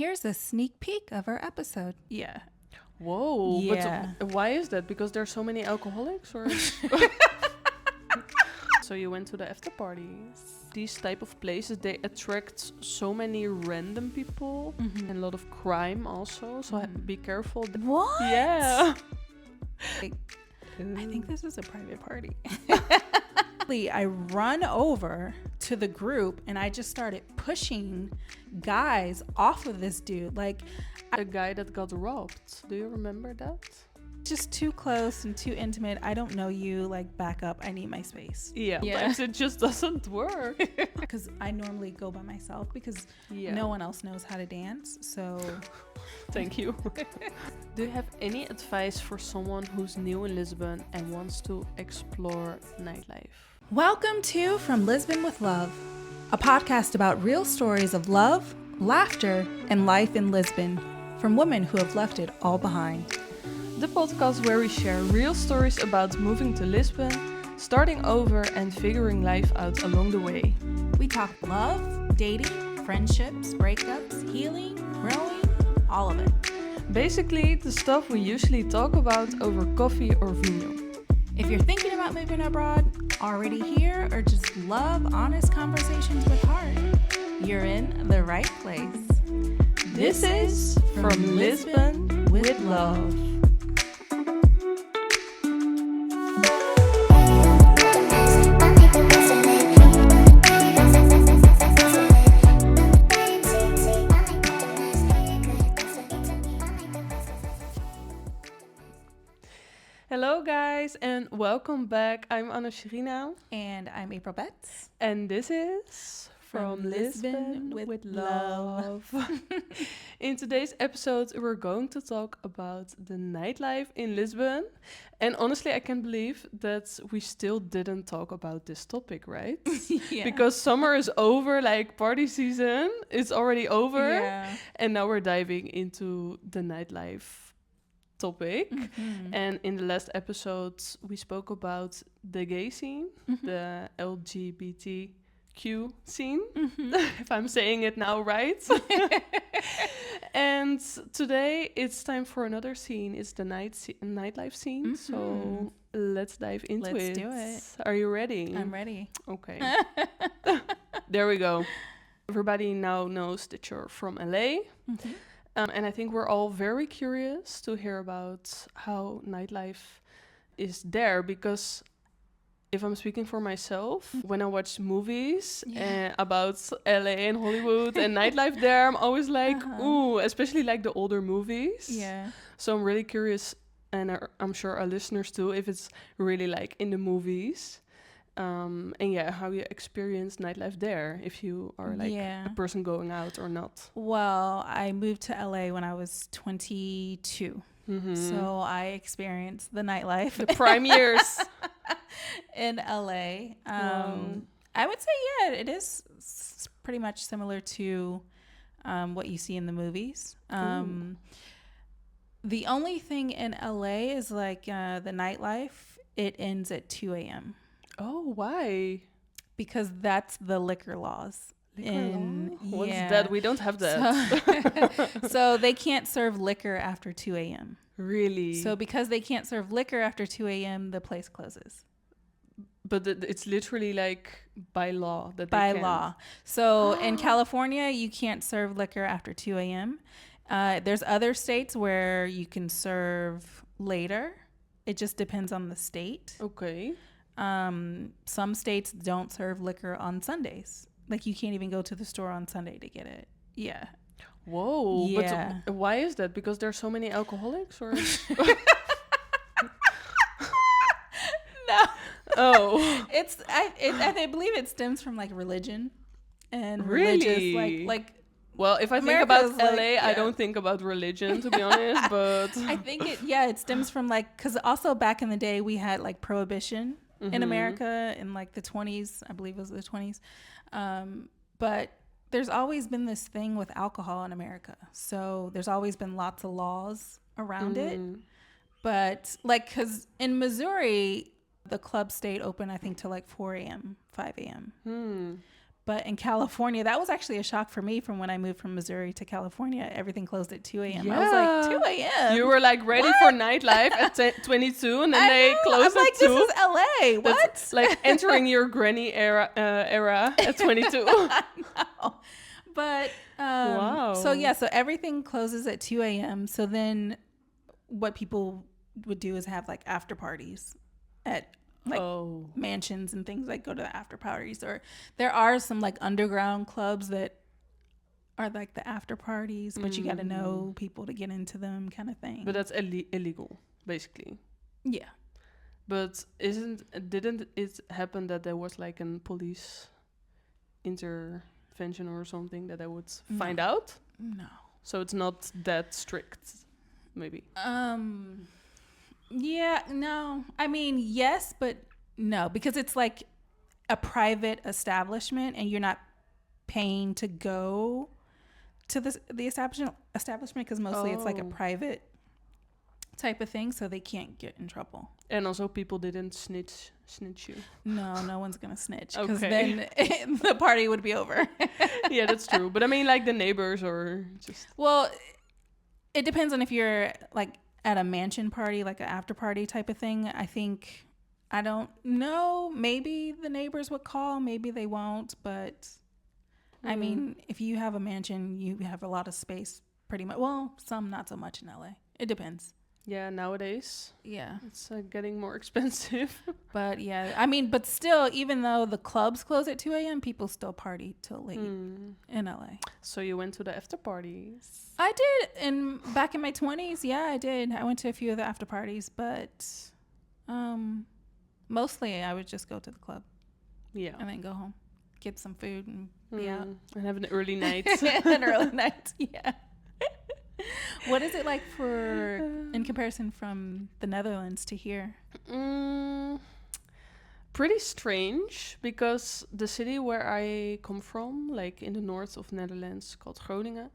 Here's a sneak peek of our episode. Yeah. Whoa. Yeah. But why is that? Because there's so many alcoholics or... So you went to the after parties. These type of places, they attract so many random people and a lot of crime also. So be careful. What? Yeah. I think this is a private party. I run over to the group and I just started pushing guys off of this dude. Like, A guy that got robbed. Do you remember that? just too close and too intimate. I don't know you. Like, back up. I need my space. Yeah. Yeah. But it just doesn't work. Because I normally go by myself because no one else knows how to dance. So Thank you. Do you have any advice for someone who's new in Lisbon and wants to explore nightlife? welcome to From Lisbon with Love, a podcast about real stories of love, laughter, and life in Lisbon from women who have left it all behind. The podcast where we share real stories about moving to Lisbon, starting over and figuring life out along the way. We talk love, dating, friendships, breakups, healing, growing, all of it. Basically, the stuff we usually talk about over coffee or vinho. If you're thinking about moving abroad, already here, or just love honest conversations with heart, you're in the right place. This is From Lisbon with Love. Hello guys and welcome back. I'm Anna Sherina And I'm April Betts. and this is From Lisbon with Love. In today's episode we're going to talk about the nightlife in Lisbon, and honestly I can't believe that we still didn't talk about this topic, right? Yeah. Because summer is over, like party season is already over, Yeah. and now we're diving into the nightlife topic. And in the last episodes we spoke about the gay scene, the LGBTQ scene, if I'm saying it now right. And today it's time for another scene. It's the nightlife scene. So let's dive into Let's it. do it. Are you ready? I'm ready. Okay. There we go. Everybody now knows that you're from LA. And I think we're all very curious to hear about how nightlife is there, because if I'm speaking for myself, when I watch movies about LA and Hollywood and nightlife there, I'm always like, ooh, especially like the older movies. Yeah. So I'm really curious, and I'm sure our listeners too, if it's really like in the movies. And yeah, how you experience nightlife there, if you are like a person going out or not. Well, I moved to LA when I was 22. So I experienced the nightlife. The prime years. In LA. I would say, yeah, it is pretty much similar to what you see in the movies. The only thing in LA is like the nightlife, it ends at 2 a.m. Oh, why? Because that's the liquor laws. What's that? We don't have that. So they can't serve liquor after 2 a.m. Really? So because they can't serve liquor after 2 a.m., the place closes. But it's literally like by law that By they can't. law. So in California, you can't serve liquor after 2 a.m. There's other states where you can serve later. It just depends on the state. Okay. Some states don't serve liquor on Sundays. Like you can't even go to the store on Sunday to get it. Yeah. Whoa. Yeah. But why is that? Because there's so many alcoholics, or? No. Oh. I believe it stems from like religion and Really? religious like. Well, if I America's think about LA, like, I don't think about religion, to be honest. But I think it stems from like, because also back in the day we had like prohibition in America in like the 20s, I believe it was the 20s. But there's always been this thing with alcohol in America. So there's always been lots of laws around it. But like, because in Missouri, the club stayed open, I think, till like 4 a.m., 5 a.m. But in California, that was actually a shock for me from when I moved from Missouri to California. Everything closed at 2 a.m. Yeah. I was like, 2 a.m.? You were like ready for nightlife at 22 and then they closed I'm at like, 2. this is LA. What? That's like entering your granny era at 22. I know. But, Wow. so yeah, so everything closes at 2 a.m. So then what people would do is have like after parties at like mansions and things, like go to the after parties, or there are some like underground clubs that are like the after parties, but you got to know people to get into them, kind of thing. But that's illegal, basically. Yeah. But didn't it happen that there was like a police intervention or something that I would find out? No. So it's not that strict, maybe. Yeah, no. I mean, yes, but no, because it's like a private establishment and you're not paying to go to the establishment because mostly it's like a private type of thing, so they can't get in trouble. And also people didn't snitch you. No one's gonna snitch, because then the party would be over. Yeah, that's true. But I mean, like the neighbors or just... Well, it depends on if you're like at a mansion party, like an after party type of thing. I don't know. Maybe the neighbors would call, maybe they won't. But I mean, if you have a mansion, you have a lot of space pretty much. Well, some not so much in LA. It depends. Yeah, nowadays. Yeah. It's getting more expensive. But yeah, I mean, but still, even though the clubs close at 2 a.m., people still party till late in LA. So you went to the after parties? I did. Back in my 20s, yeah, I did. I went to a few of the after parties, but mostly I would just go to the club. Yeah. And then go home, get some food and be out. And have an early night. An early night, yeah. What is it like in comparison from the Netherlands to here? Pretty strange, because the city where I come from, like in the north of Netherlands, called Groningen,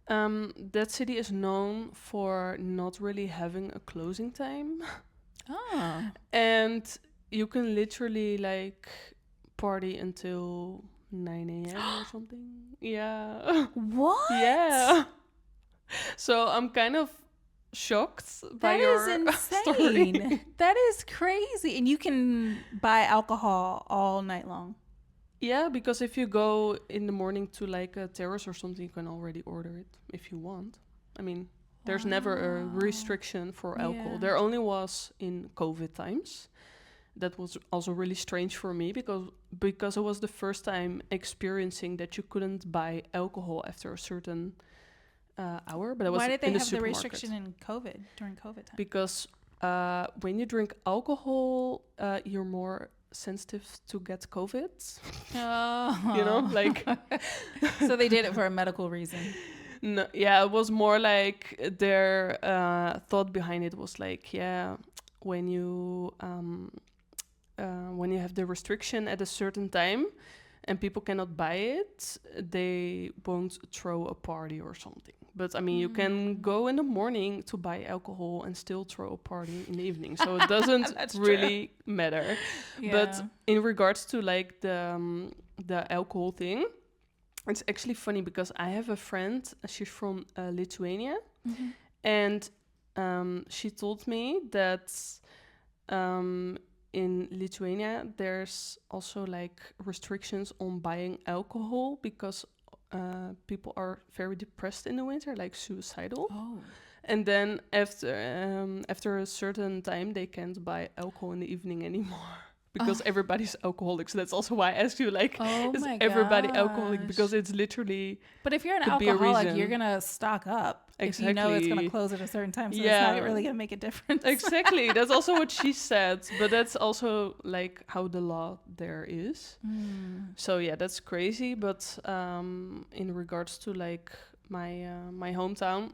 that city is known for not really having a closing time. Oh. And you can literally like party until 9 a.m. or something. Yeah. What? Yeah. So I'm kind of shocked by your story. That is crazy. And you can buy alcohol all night long. Yeah, because if you go in the morning to like a terrace or something, you can already order it if you want. I mean, there's never a restriction for alcohol. There only was in COVID times. That was also really strange for me because it was the first time experiencing that you couldn't buy alcohol after a certain hour. But why did they have the restriction during COVID time? Because when you drink alcohol, you're more sensitive to get COVID. Oh. You know, like. So they did it for a medical reason. No, yeah, it was more like their thought behind it was like, yeah, when you have the restriction at a certain time and people cannot buy it, they won't throw a party or something. But I mean, you can go in the morning to buy alcohol and still throw a party in the evening. So it doesn't really matter. Yeah. But in regards to like the alcohol thing, it's actually funny because I have a friend, she's from Lithuania, and she told me that in Lithuania there's also like restrictions on buying alcohol because people are very depressed in the winter, like suicidal. Oh. And then after a certain time they can't buy alcohol in the evening anymore. Because everybody's alcoholic. So that's also why I asked you, like, is everybody alcoholic? Because it's literally... But if you're an alcoholic, you're going to stock up. Exactly. If you know it's going to close at a certain time. So it's not really going to make a difference. Exactly. That's also what she said. But that's also, like, how the law there is. So, yeah, that's crazy. But in regards to, like, my hometown...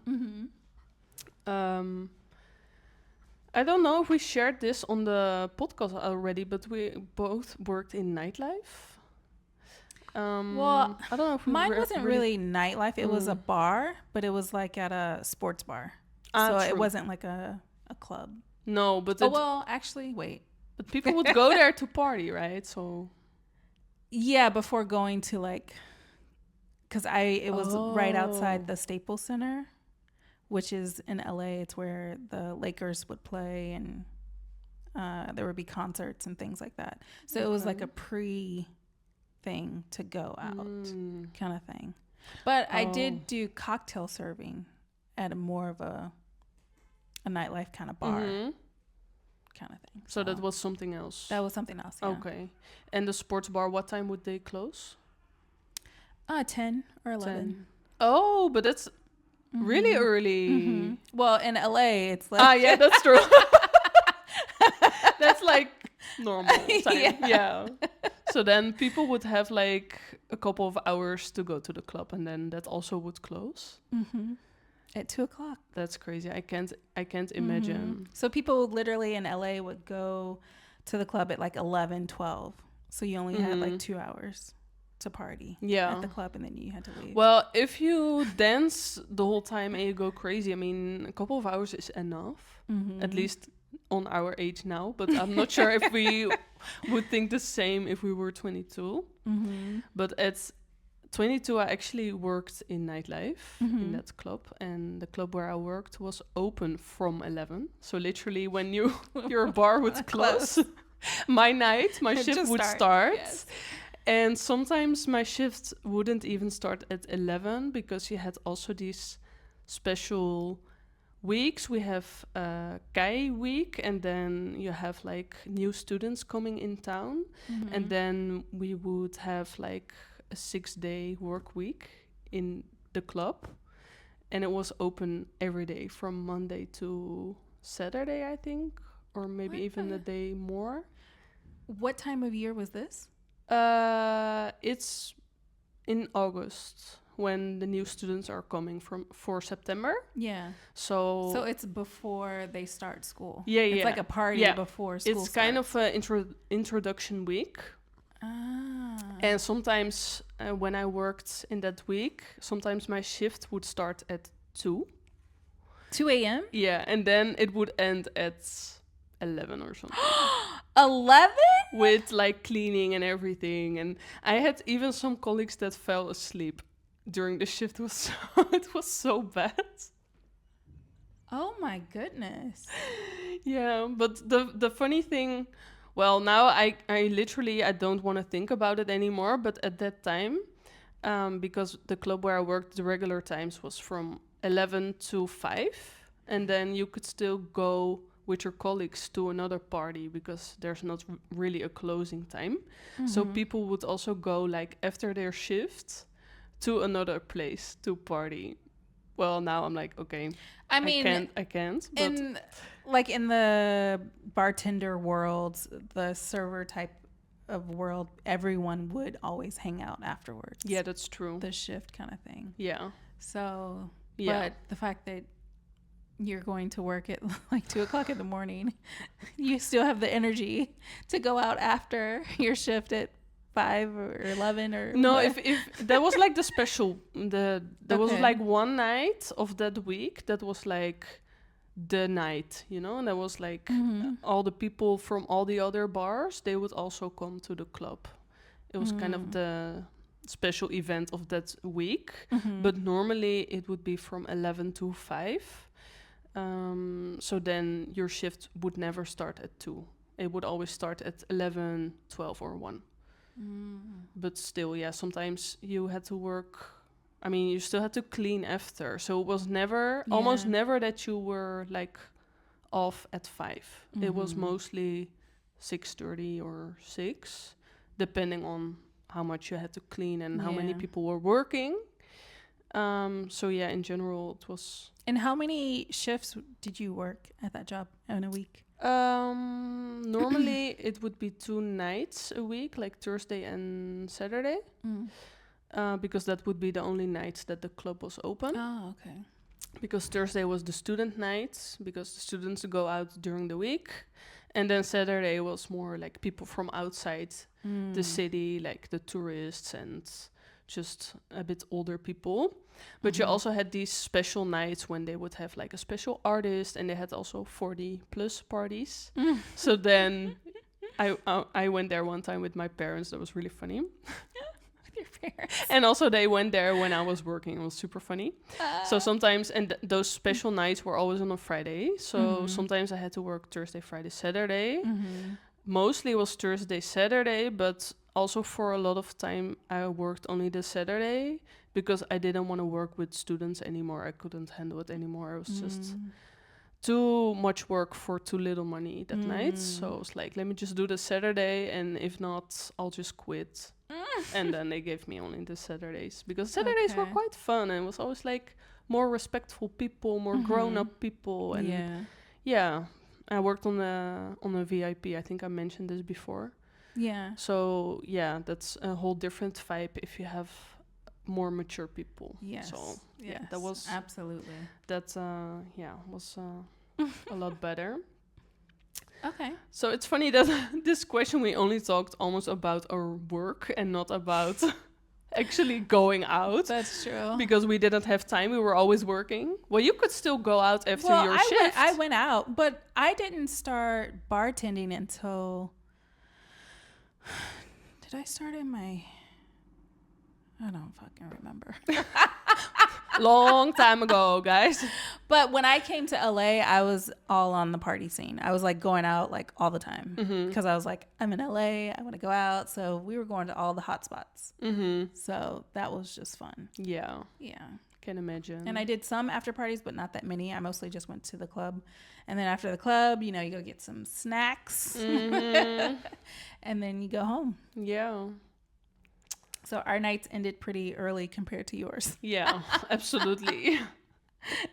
I don't know if we shared this on the podcast already, but we both worked in nightlife. Well, I don't know if mine wasn't really nightlife. It was a bar, but it was like at a sports bar. So it wasn't like a club. No, but... well, actually, wait. But people would go there to party, right? So... Yeah, before going to like, because it was right outside the Staples Center, which is in LA. It's where the Lakers would play, and there would be concerts and things like that. So it was like a thing to go out kind of thing. But I did do cocktail serving at more of a nightlife kind of bar kind of thing. So that was something else. That was something else. Yeah. Okay. And the sports bar, what time would they close? 10 or 11. 10. Oh, but that's really early. Well, in LA, it's like yeah, that's true. That's like normal time. Yeah. So then people would have like a couple of hours to go to the club, and then that also would close. At 2:00. That's crazy. I can't imagine. So people literally in LA would go to the club at like 11, 12. So you only had like 2 hours to party at the club, and then you had to leave. Well, if you dance the whole time and you go crazy, I mean, a couple of hours is enough, at least on our age now. But I'm not sure if we would think the same if we were 22. But at 22, I actually worked in Nightlife in that club, and the club where I worked was open from 11. So literally, when your bar would close, my shift would start. Yes. And sometimes my shift wouldn't even start at 11 because you had also these special weeks. We have Kai week, and then you have like new students coming in town, and then we would have like a 6-day work week in the club, and it was open every day from Monday to Saturday, I think, or maybe even a day more. What time of year was this? It's in August when the new students are coming for September. Yeah. So it's before they start school. Yeah, It's like a party before school It's kind of an introduction week. And sometimes when I worked in that week, sometimes my shift would start at 2. 2 a.m.? Yeah, and then it would end at 11 or something. 11? With like cleaning and everything. And I had even some colleagues that fell asleep during the shift. It was so bad. Oh my goodness. Yeah, but the funny thing, well, now I literally, I don't want to think about it anymore. But at that time, because the club where I worked, the regular times was from 11 to 5. And then you could still go with your colleagues to another party because there's not really a closing time. So people would also go like after their shift to another place to party. Well, now I'm like, okay, I can't. But in the bartender world, the server type of world, everyone would always hang out afterwards. Yeah, that's true. The shift kind of thing. Yeah. So, but the fact that you're going to work at like 2:00 in the morning, you still have the energy to go out after your shift at 5 or 11 or no. If that was like the special, there was like one night of that week that was like the night, and that was like all the people from all the other bars, they would also come to the club. It was kind of the special event of that week, but normally it would be from 11 to 5. So then your shift would never start at 2. It would always start at 11, 12 or 1. But still, yeah, sometimes you had to work. I mean, you still had to clean after. So it was almost never that you were like off at 5. It was mostly 6:30 or 6, depending on how much you had to clean and how many people were working. So yeah, in general, it was. And how many shifts did you work at that job in a week? Normally it would be 2 nights a week, like Thursday and Saturday, because that would be the only nights that the club was open. Oh, okay. Because Thursday was the student night, because the students go out during the week. And then Saturday was more like people from outside the city, like the tourists and just a bit older people. But you also had these special nights when they would have like a special artist, and they had also 40 plus parties. So then I went there one time with my parents. That was really funny. With your parents. And also they went there when I was working. It was super funny. So sometimes, and those special nights were always on a Friday. So sometimes I had to work Thursday, Friday, Saturday. Mostly it was Thursday, Saturday, but also for a lot of time I worked only the Saturday because I didn't want to work with students anymore. I couldn't handle it anymore. It was just too much work for too little money that night. So I was like, let me just do the Saturday, and if not, I'll just quit. And then they gave me only the Saturdays because Saturdays were quite fun, and it was always like more respectful people, more grown-up people, and I worked on a VIP. I think I mentioned this before. Yeah. So yeah, that's a whole different vibe if you have more mature people. Yes. So yes. that was absolutely. That was a lot better. Okay. So it's funny that this question we only talked almost about our work and not about actually going out. That's true. Because we didn't have time. We were always working. Well, you could still go out after your shift. I went out, but I didn't start bartending until... Did I start in my... I don't fucking remember. Long time ago, guys. But when I came to LA, I was all on the party scene. I was like going out like all the time because I was like, I'm in LA, I want to go out. So we were going to all the hot spots. So that was just fun. Yeah. Yeah. Can imagine. And I did some after parties, but not that many. I mostly just went to the club. And then after the club, you go get some snacks. And then you go home. Yeah. So our nights ended pretty early compared to yours. Yeah, absolutely.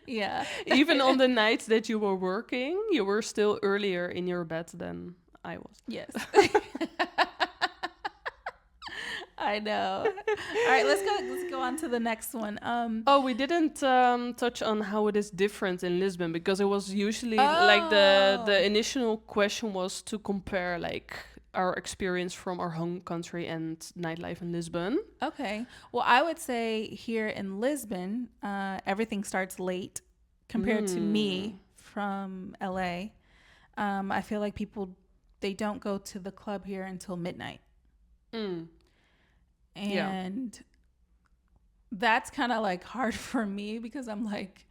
Yeah. Even on the nights that you were working, you were still earlier in your bed than I was. Yes. I know. All right, let's go on to the next one. We didn't touch on how it is different in Lisbon, because it was usually like the initial question was to compare like our experience from our home country and nightlife in Lisbon. Okay. Well, I would say here in Lisbon, everything starts late compared to me from LA. I feel like they don't go to the club here until midnight. And that's kind of like hard for me because I'm like,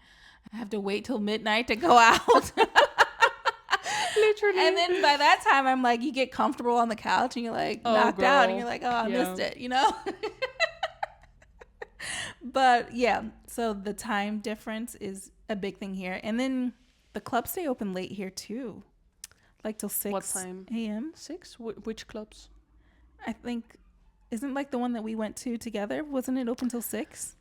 I have to wait till midnight to go out. Literally. And then by that time, I'm like, you get comfortable on the couch and you're like knocked out and you're like, I missed it, But yeah, so the time difference is a big thing here. And then the clubs stay open late here too, like till 6 What time? a.m. 6? Which clubs? I think, isn't like the one that we went to together? Wasn't it open till 6?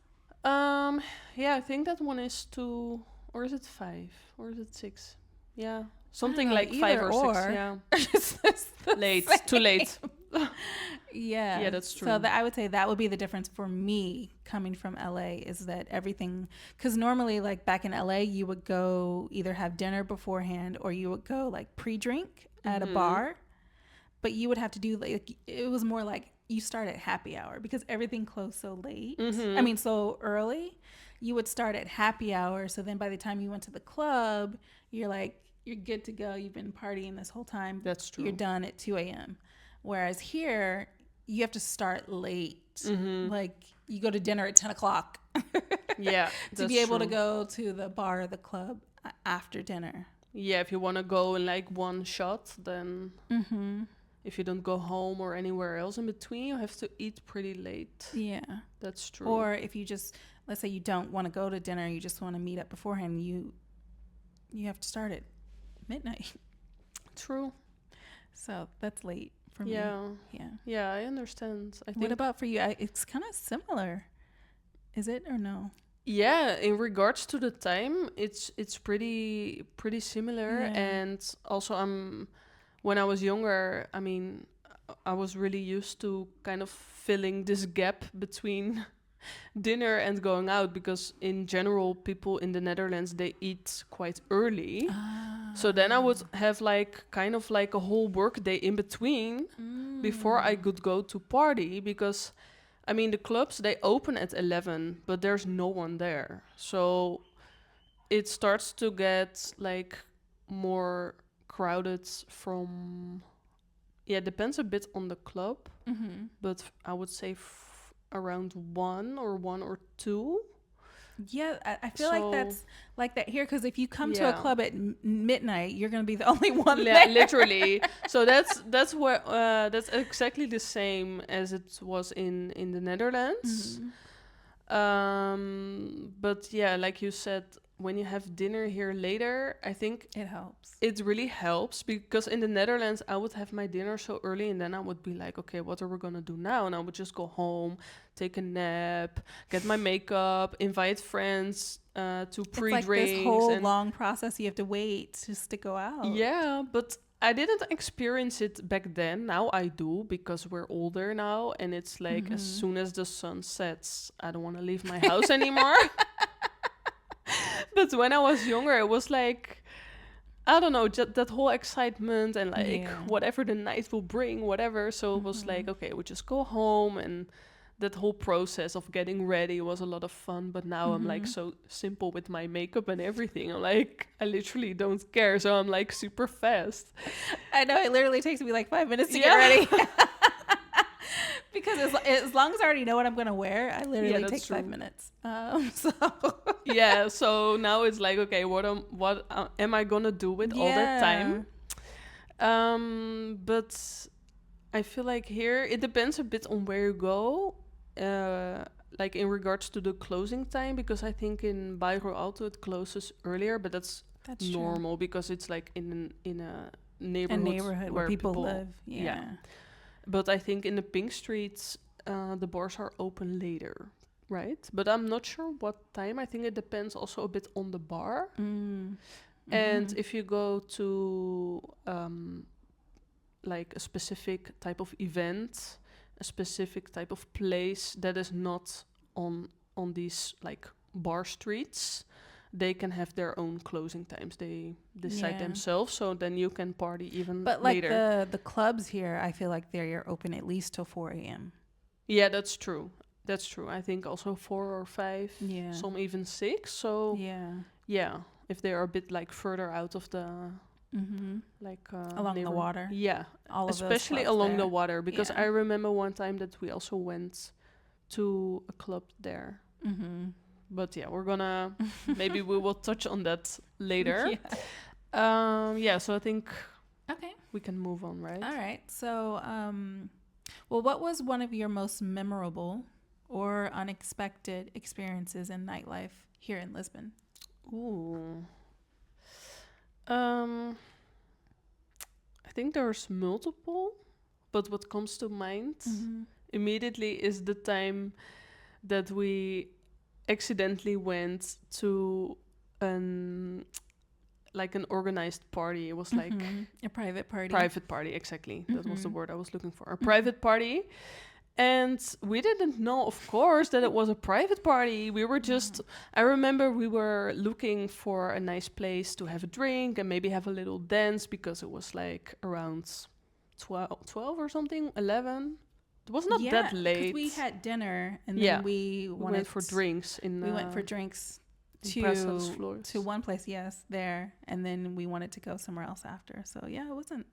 Yeah, I think that one is 2, or is it 5, or is it 6? Yeah. Something like 5 or 6, yeah. Late, too late. Yeah. Yeah, that's true. So I would say that would be the difference for me coming from LA, is that everything, because normally like back in LA, you would go either have dinner beforehand or you would go like pre-drink at a bar, but you would have to do like, it was more like you start at happy hour because everything closed so late. I mean, so early. You would start at happy hour. So then by the time you went to the club, you're like, you're good to go. You've been partying this whole time. That's true. You're done at 2 a.m. Whereas here, you have to start late. Like, you go to dinner at 10 o'clock. Yeah. To be able to go to the bar or the club after dinner. Yeah, if you want to go in like one shot, then if you don't go home or anywhere else in between, you have to eat pretty late. Yeah. That's true. Or if you just, let's say you don't want to go to dinner, you just want to meet up beforehand, you have to start at midnight. True. So that's late for me. Yeah, I understand. I think. What about for you? It's kind of similar. Is it or no? Yeah, in regards to the time, it's pretty similar. Yeah. And also when I was younger, I mean, I was really used to kind of filling this gap between dinner and going out, because in general people in the Netherlands, they eat quite early. So then I would have like kind of like a whole work day in between before I could go to party, because I mean the clubs, they open at 11 but there's no one there, so it starts to get like more crowded from it depends a bit on the club, but I would say around 1 or 2. Yeah, I feel like that's like that here, because if you come to a club at midnight, you're gonna be the only one there. Literally. So that's what that's exactly the same as it was in the Netherlands. But yeah, like you said, when you have dinner here later, I think it helps. It really helps, because in the Netherlands, I would have my dinner so early, and then I would be like, okay, what are we gonna do now? And I would just go home, take a nap, get my makeup, invite friends to pre-drinks. It's like this whole long process you have to wait just to go out. Yeah, but I didn't experience it back then. Now I do, because we're older now, and it's like as soon as the sun sets, I don't want to leave my house anymore. But when I was younger, it was like, I don't know, just that whole excitement and like whatever the night will bring, whatever. So it was like, okay, we just go home, and that whole process of getting ready was a lot of fun. But now I'm like so simple with my makeup and everything. I'm like, I literally don't care. So I'm like super fast. I know, it literally takes me like 5 minutes to get ready. Because as long as I already know what I'm going to wear, I literally take 5 minutes. Yeah, so now it's like, okay, what am I going to do with all that time? But I feel like here, it depends a bit on where you go, like in regards to the closing time, because I think in Bairro Alto it closes earlier, but that's normal, because it's like in a neighborhood where people live. Yeah. But I think in the Pink Streets, the bars are open later, right? But I'm not sure what time. I think it depends also a bit on the bar. And if you go to like a specific type of event, a specific type of place that is not on these like bar streets, they can have their own closing times. They decide themselves, so then you can party even later. But like the clubs here, I feel like they're open at least till 4 a.m. Yeah, that's true. That's true. I think also 4 or 5, some even 6. So yeah, if they are a bit like further out of the like along the water. Yeah, especially along the water, because I remember one time that we also went to a club there. But yeah, we're gonna maybe we will touch on that later. So I think we can move on, right? All right. So well, what was one of your most memorable or unexpected experiences in nightlife here in Lisbon? Ooh. I think there's multiple, but what comes to mind immediately is the time that we accidentally went to an organized party. It was like a private party. Private party, exactly. That was the word I was looking for. A private party. And we didn't know, of course, that it was a private party. We were just, I remember we were looking for a nice place to have a drink and maybe have a little dance, because it was like around 12 or something, 11. It was not that late. We had dinner and then we went for drinks. We went for drinks to one place, there, and then we wanted to go somewhere else after. So yeah, it wasn't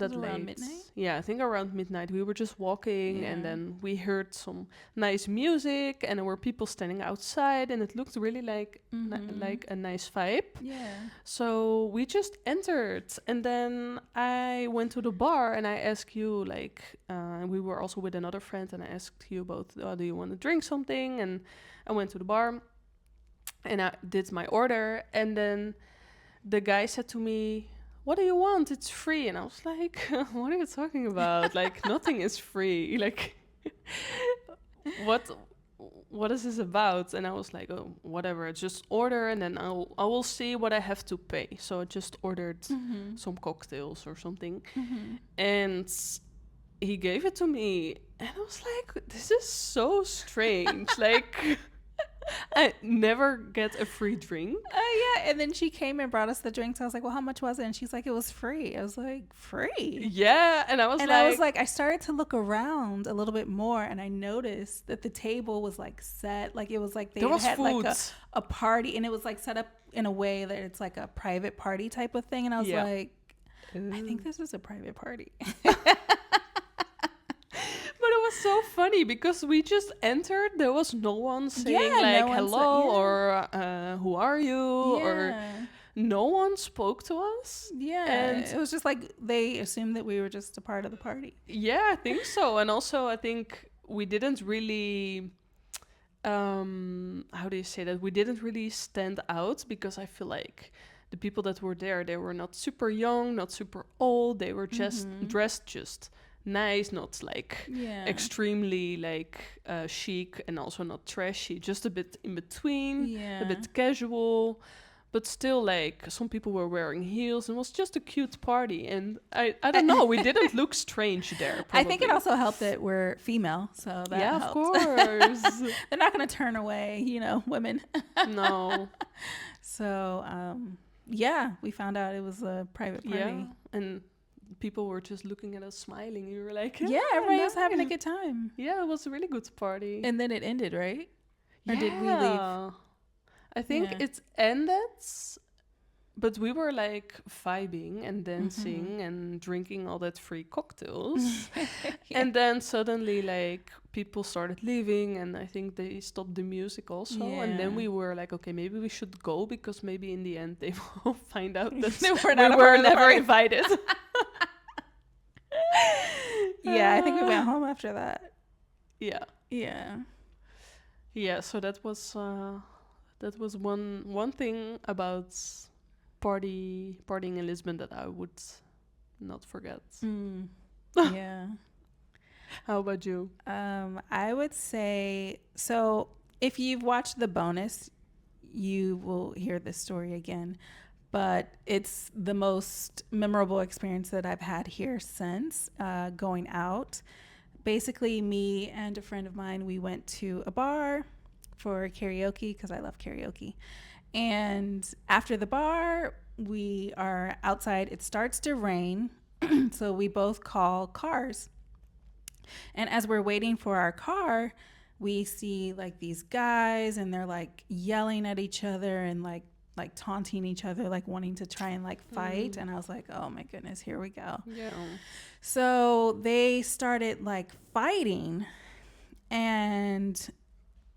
that late. Around midnight? Yeah, I think around midnight. We were just walking and then we heard some nice music and there were people standing outside and it looked really like like a nice vibe. Yeah. So we just entered and then I went to the bar and I asked you like, we were also with another friend and I asked you both, do you want to drink something? And I went to the bar and I did my order and then the guy said to me, what do you want? It's free. And I was like, what are you talking about? Like, nothing is free. Like, what is this about? And I was like, oh, whatever. Just order and then I will see what I have to pay. So I just ordered some cocktails or something. And he gave it to me. And I was like, this is so strange. Like... I never get a free drink. Yeah, and then she came and brought us the drinks. I was like, well, how much was it? And she's like, it was free. I was like, free? Yeah, and I was like, I started to look around a little bit more, and I noticed that the table was like set, like it was like they had food. Like a party, and it was like set up in a way that it's like a private party type of thing. And I was like, I think this is a private party. But it was so funny because we just entered. There was no one saying no one hello or who are you or no one spoke to us. Yeah, and it was just like they assumed that we were just a part of the party. Yeah, I think so. And also I think we didn't really how do you say that? We didn't really stand out because I feel like the people that were there, they were not super young, not super old. They were just dressed just nice, not like extremely like chic and also not trashy, just a bit in between, a bit casual, but still like some people were wearing heels and it was just a cute party. And I don't know, we didn't look strange there. Probably. I think it also helped that we're female, so that helped. Of course. They're not going to turn away, women. No. So we found out it was a private party. Yeah, and people were just looking at us smiling. You were like, everybody was having a good time. Yeah, it was a really good party. And then it ended, right? Or did we leave? I think it ended, but we were like vibing and dancing and drinking all that free cocktails. And then suddenly like people started leaving and I think they stopped the music also. And then we were like, okay, maybe we should go because maybe in the end they will find out that we were never invited. I think we went home after that. Yeah, so that was one thing about partying in Lisbon that I would not forget. Yeah. How about you? I would say, so if you've watched the bonus, you will hear this story again, but it's the most memorable experience that I've had here since going out. Basically, me and a friend of mine, we went to a bar for karaoke because I love karaoke. And after the bar, we are outside. It starts to rain, so we both call cars. And as we're waiting for our car, we see like these guys and they're like yelling at each other and like taunting each other, like wanting to try and like fight. And I was like, oh my goodness, here we go. Yeah. So they started like fighting and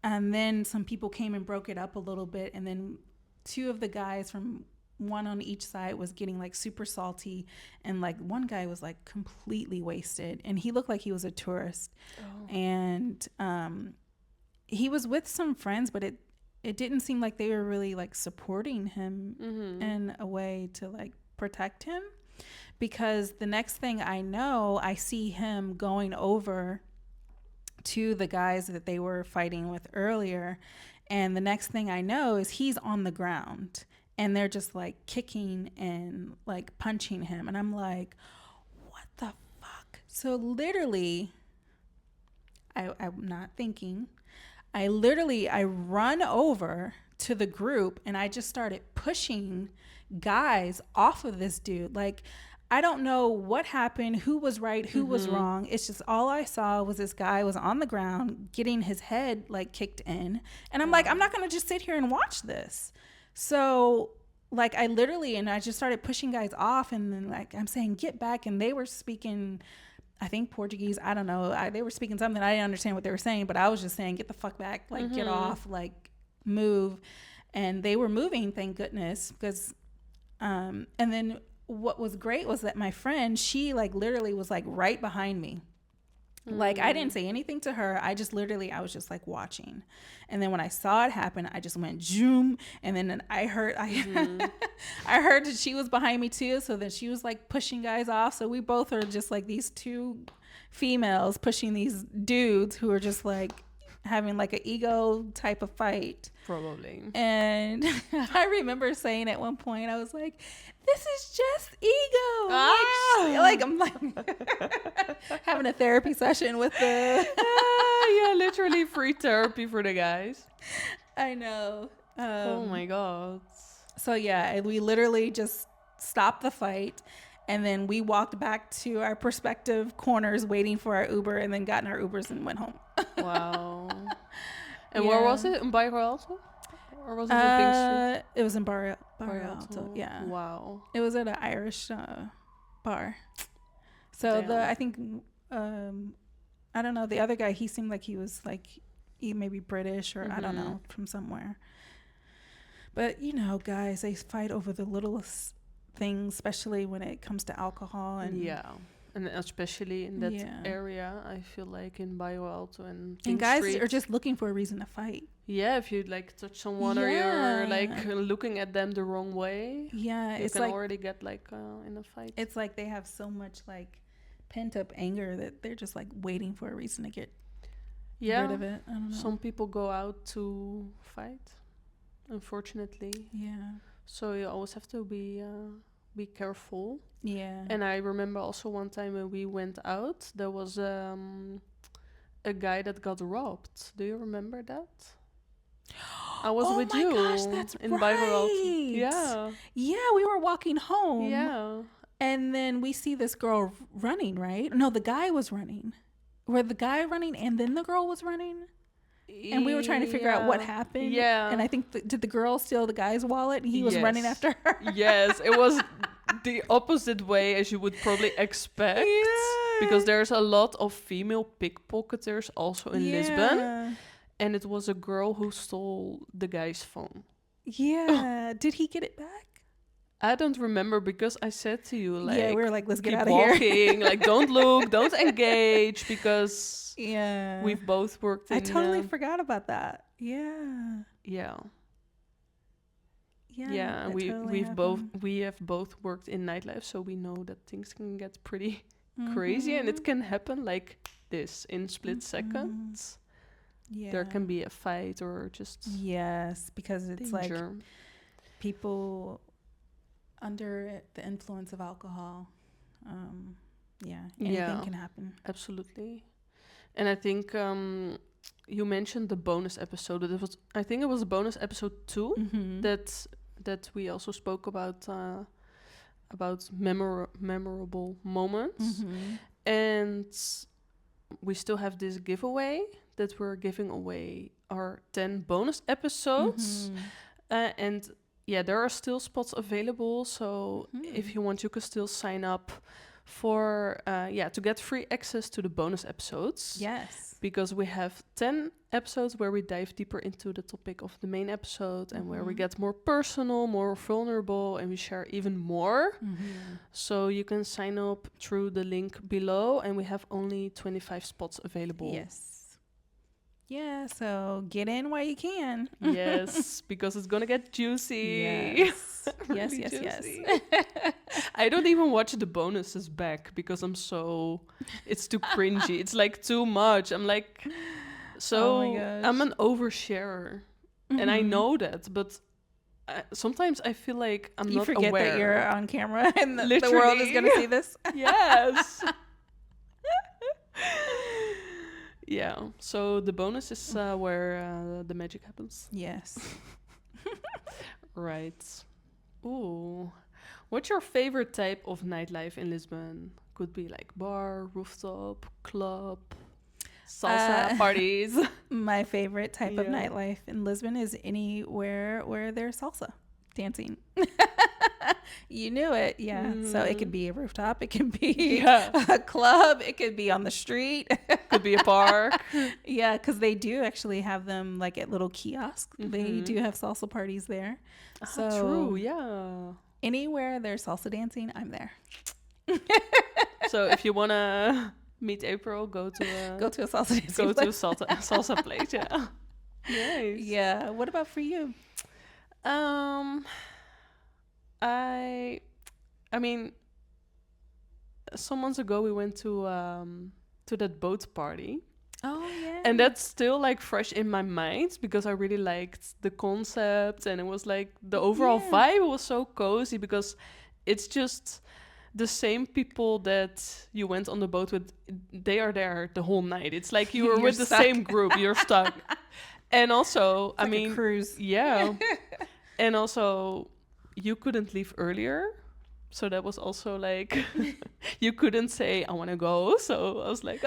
then some people came and broke it up a little bit. And then two of the guys from one on each side was getting like super salty. And like one guy was like completely wasted and he looked like he was a tourist. And he was with some friends, but it didn't seem like they were really like supporting him in a way to like protect him, because the next thing I know, I see him going over to the guys that they were fighting with earlier. And the next thing I know is he's on the ground and they're just like kicking and like punching him. And I'm like, what the fuck? So literally, I'm not thinking. I run over to the group and I just started pushing guys off of this dude. Like, I don't know what happened, who was right, who was wrong. It's just all I saw was this guy was on the ground getting his head like kicked in. And I'm like, I'm not going to just sit here and watch this. So like I just started pushing guys off and then like I'm saying, get back. And they were speaking, I think Portuguese. I don't know. They were speaking something. I didn't understand what they were saying, but I was just saying, get the fuck back, like get off, like move. And they were moving, thank goodness. Because, and then what was great was that my friend, she like literally was like right behind me. Like I didn't say anything to her. I was just like watching. And then when I saw it happen, I just went zoom. And then I heard that she was behind me too. So then she was like pushing guys off. So we both are just like these two females pushing these dudes who are just like having like an ego type of fight. Probably. And I remember saying at one point, I was like, this is just ego. Like I'm like having a therapy session with the yeah, literally free therapy for the guys. I know. Oh my god. So yeah, we literally just stopped the fight and then we walked back to our respective corners waiting for our Uber and then got in our Ubers and went home. Wow. And where was it? In Bairro Alto? Or was it in Pink Street? It was in Bairro Alto. Yeah. Wow. It was at an Irish bar. So Damn. I think I don't know, the other guy, he seemed like he was like maybe British or I don't know, from somewhere. But you know, guys, they fight over the littlest things, especially when it comes to alcohol. And and especially in that area, I feel like in Bio Alto and King guys Street, are just looking for a reason to fight. Yeah, if you like touch someone or you're like looking at them the wrong way, you it's can like, already get like in a fight. It's like they have so much like pent up anger that they're just like waiting for a reason to get rid of it. I don't know. Some people go out to fight, unfortunately. Yeah. So you always have to be careful. Yeah. And I remember also one time when we went out, there was a guy that got robbed. Do you remember that? I was with you. Oh my gosh, that's in right. Bijvereld. Yeah. Yeah, we were walking home. Yeah. And then we see this girl running, right? No, the guy was running. Were the guy running and then the girl was running? And we were trying to figure out what happened. Yeah. And I think, did the girl steal the guy's wallet and he was running after her? Yes, it was the opposite way as you would probably expect. Yeah. Because there's a lot of female pickpocketers also in Lisbon. And it was a girl who stole the guy's phone. Yeah. Did he get it back? I don't remember because I said to you, like... Yeah, we were like, let's get out of here. Like, don't look, don't engage, because... Yeah. We've both worked in... I totally forgot about that. Yeah. Yeah. Yeah. Yeah, and we have both worked in nightlife, so we know that things can get pretty crazy, and it can happen like this in split seconds. Yeah. There can be a fight or just because it's danger. like people under the influence of alcohol. Anything can happen. Absolutely. And I think you mentioned the bonus episode. I think it was bonus episode 2 that we also spoke about memorable moments. And we still have this giveaway that we're giving away our 10 bonus episodes. And there are still spots available. So if you want, you can still sign up for to get free access to the bonus episodes. Yes. Because we have 10 episodes where we dive deeper into the topic of the main episode and where we get more personal, more vulnerable, and we share even more. So you can sign up through the link below, and we have only 25 spots available. Yes. Yeah, so get in while you can. Yes, because it's gonna get juicy. Yes. Really juicy. I don't even watch the bonuses back because it's too cringy. It's like too much. I'm like, I'm an oversharer, and I know that, but sometimes I feel like I'm not aware. You forget that you're on camera and the world is gonna see this. Yes. Yeah, so the bonus is where the magic happens. Yes. Right. Ooh. What's your favorite type of nightlife in Lisbon? Could be like bar, rooftop, club, salsa parties. My favorite type of nightlife in Lisbon is anywhere where there's salsa dancing. You knew it. Yeah. So it could be a rooftop, it could be a club, it could be on the street, could be a park. Yeah, because they do actually have them like at little kiosks. They do have salsa parties there. So true. Yeah. Anywhere there's salsa dancing, I'm there. So if you wanna meet April, go to a salsa dancing place. To a salsa place. Yeah. Nice. Yeah. What about for you? I mean, some months ago we went to that boat party. Oh yeah. And that's still like fresh in my mind because I really liked the concept, and it was like the overall vibe was so cozy because it's just the same people that you went on the boat with. They are there the whole night. It's like you were with the same group. You're stuck. And also, it's like a cruise. Yeah. And also, you couldn't leave earlier So that was also like, you couldn't say, I want to go. So I was like,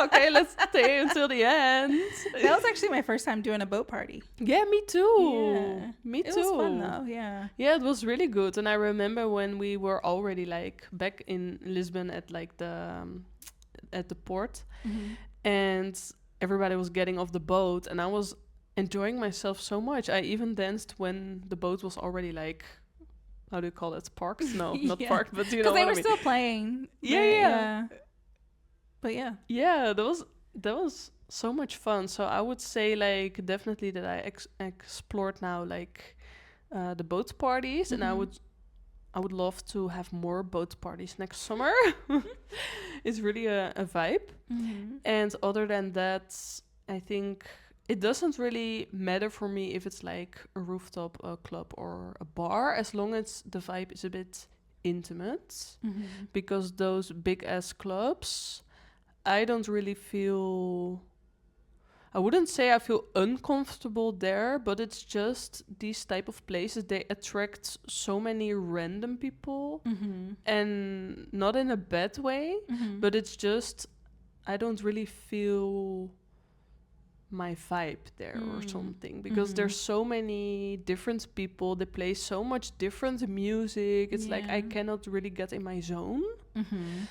okay, let's stay until the end. That was actually my first time doing a boat party. Yeah, me too. Yeah. Me too. It was fun though, yeah. Yeah, it was really good. And I remember when we were already like back in Lisbon at like at the port, and everybody was getting off the boat, and I was enjoying myself so much. I even danced when the boat was already like, how do you call it? Parked? No, not parked, but you know what I mean. Because they were still playing. Yeah. But yeah. Yeah, that was so much fun. So I would say like definitely that I explored now like the boat parties, and I would love to have more boat parties next summer. It's really a vibe. And other than that, I think it doesn't really matter for me if it's like a rooftop, a club, or a bar, as long as the vibe is a bit intimate. Because those big ass clubs, I don't really feel, I wouldn't say I feel uncomfortable there, but it's just these type of places, they attract so many random people, and not in a bad way, but it's just, I don't really feel my vibe there or something, because there's so many different people, they play so much different music. It's like I cannot really get in my zone.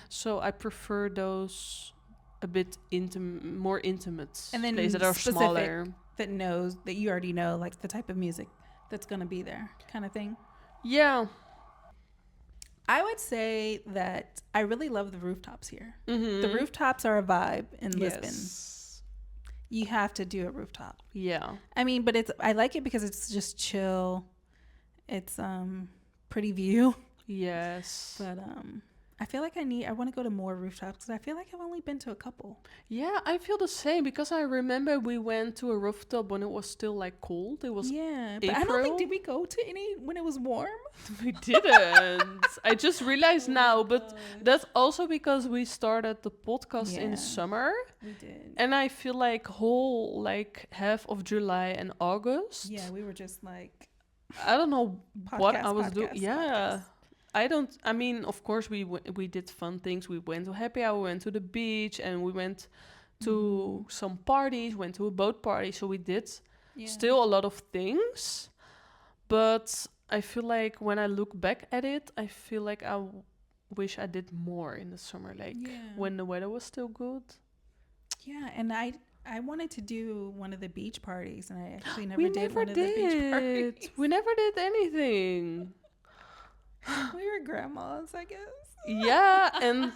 So I prefer those a bit more intimate, and then places that are smaller, that knows that you already know like the type of music that's gonna be there, kind of thing. Yeah, I would say that I really love the rooftops here. The rooftops are a vibe in Lisbon. You have to do a rooftop. Yeah. I mean, but I like it because it's just chill. It's pretty view. Yes. But I feel like I want to go to more rooftops because I feel like I've only been to a couple. Yeah, I feel the same, because I remember we went to a rooftop when it was still like cold. It was but I don't think, did we go to any when it was warm? We didn't. I just realized now, but that's also because we started the podcast in summer. We did. And I feel like whole like half of July and August. Yeah, we were just like, I don't know what I was doing. Yeah. Podcast. I mean, of course we did fun things. We went to happy hour, we went to the beach, and we went to some parties, went to a boat party. So we did still a lot of things. But I feel like when I look back at it, I feel like I wish I did more in the summer, like when the weather was still good. Yeah, and I wanted to do one of the beach parties, and I actually never did one of the beach parties. We never did anything. We were grandmas, I guess. Yeah, and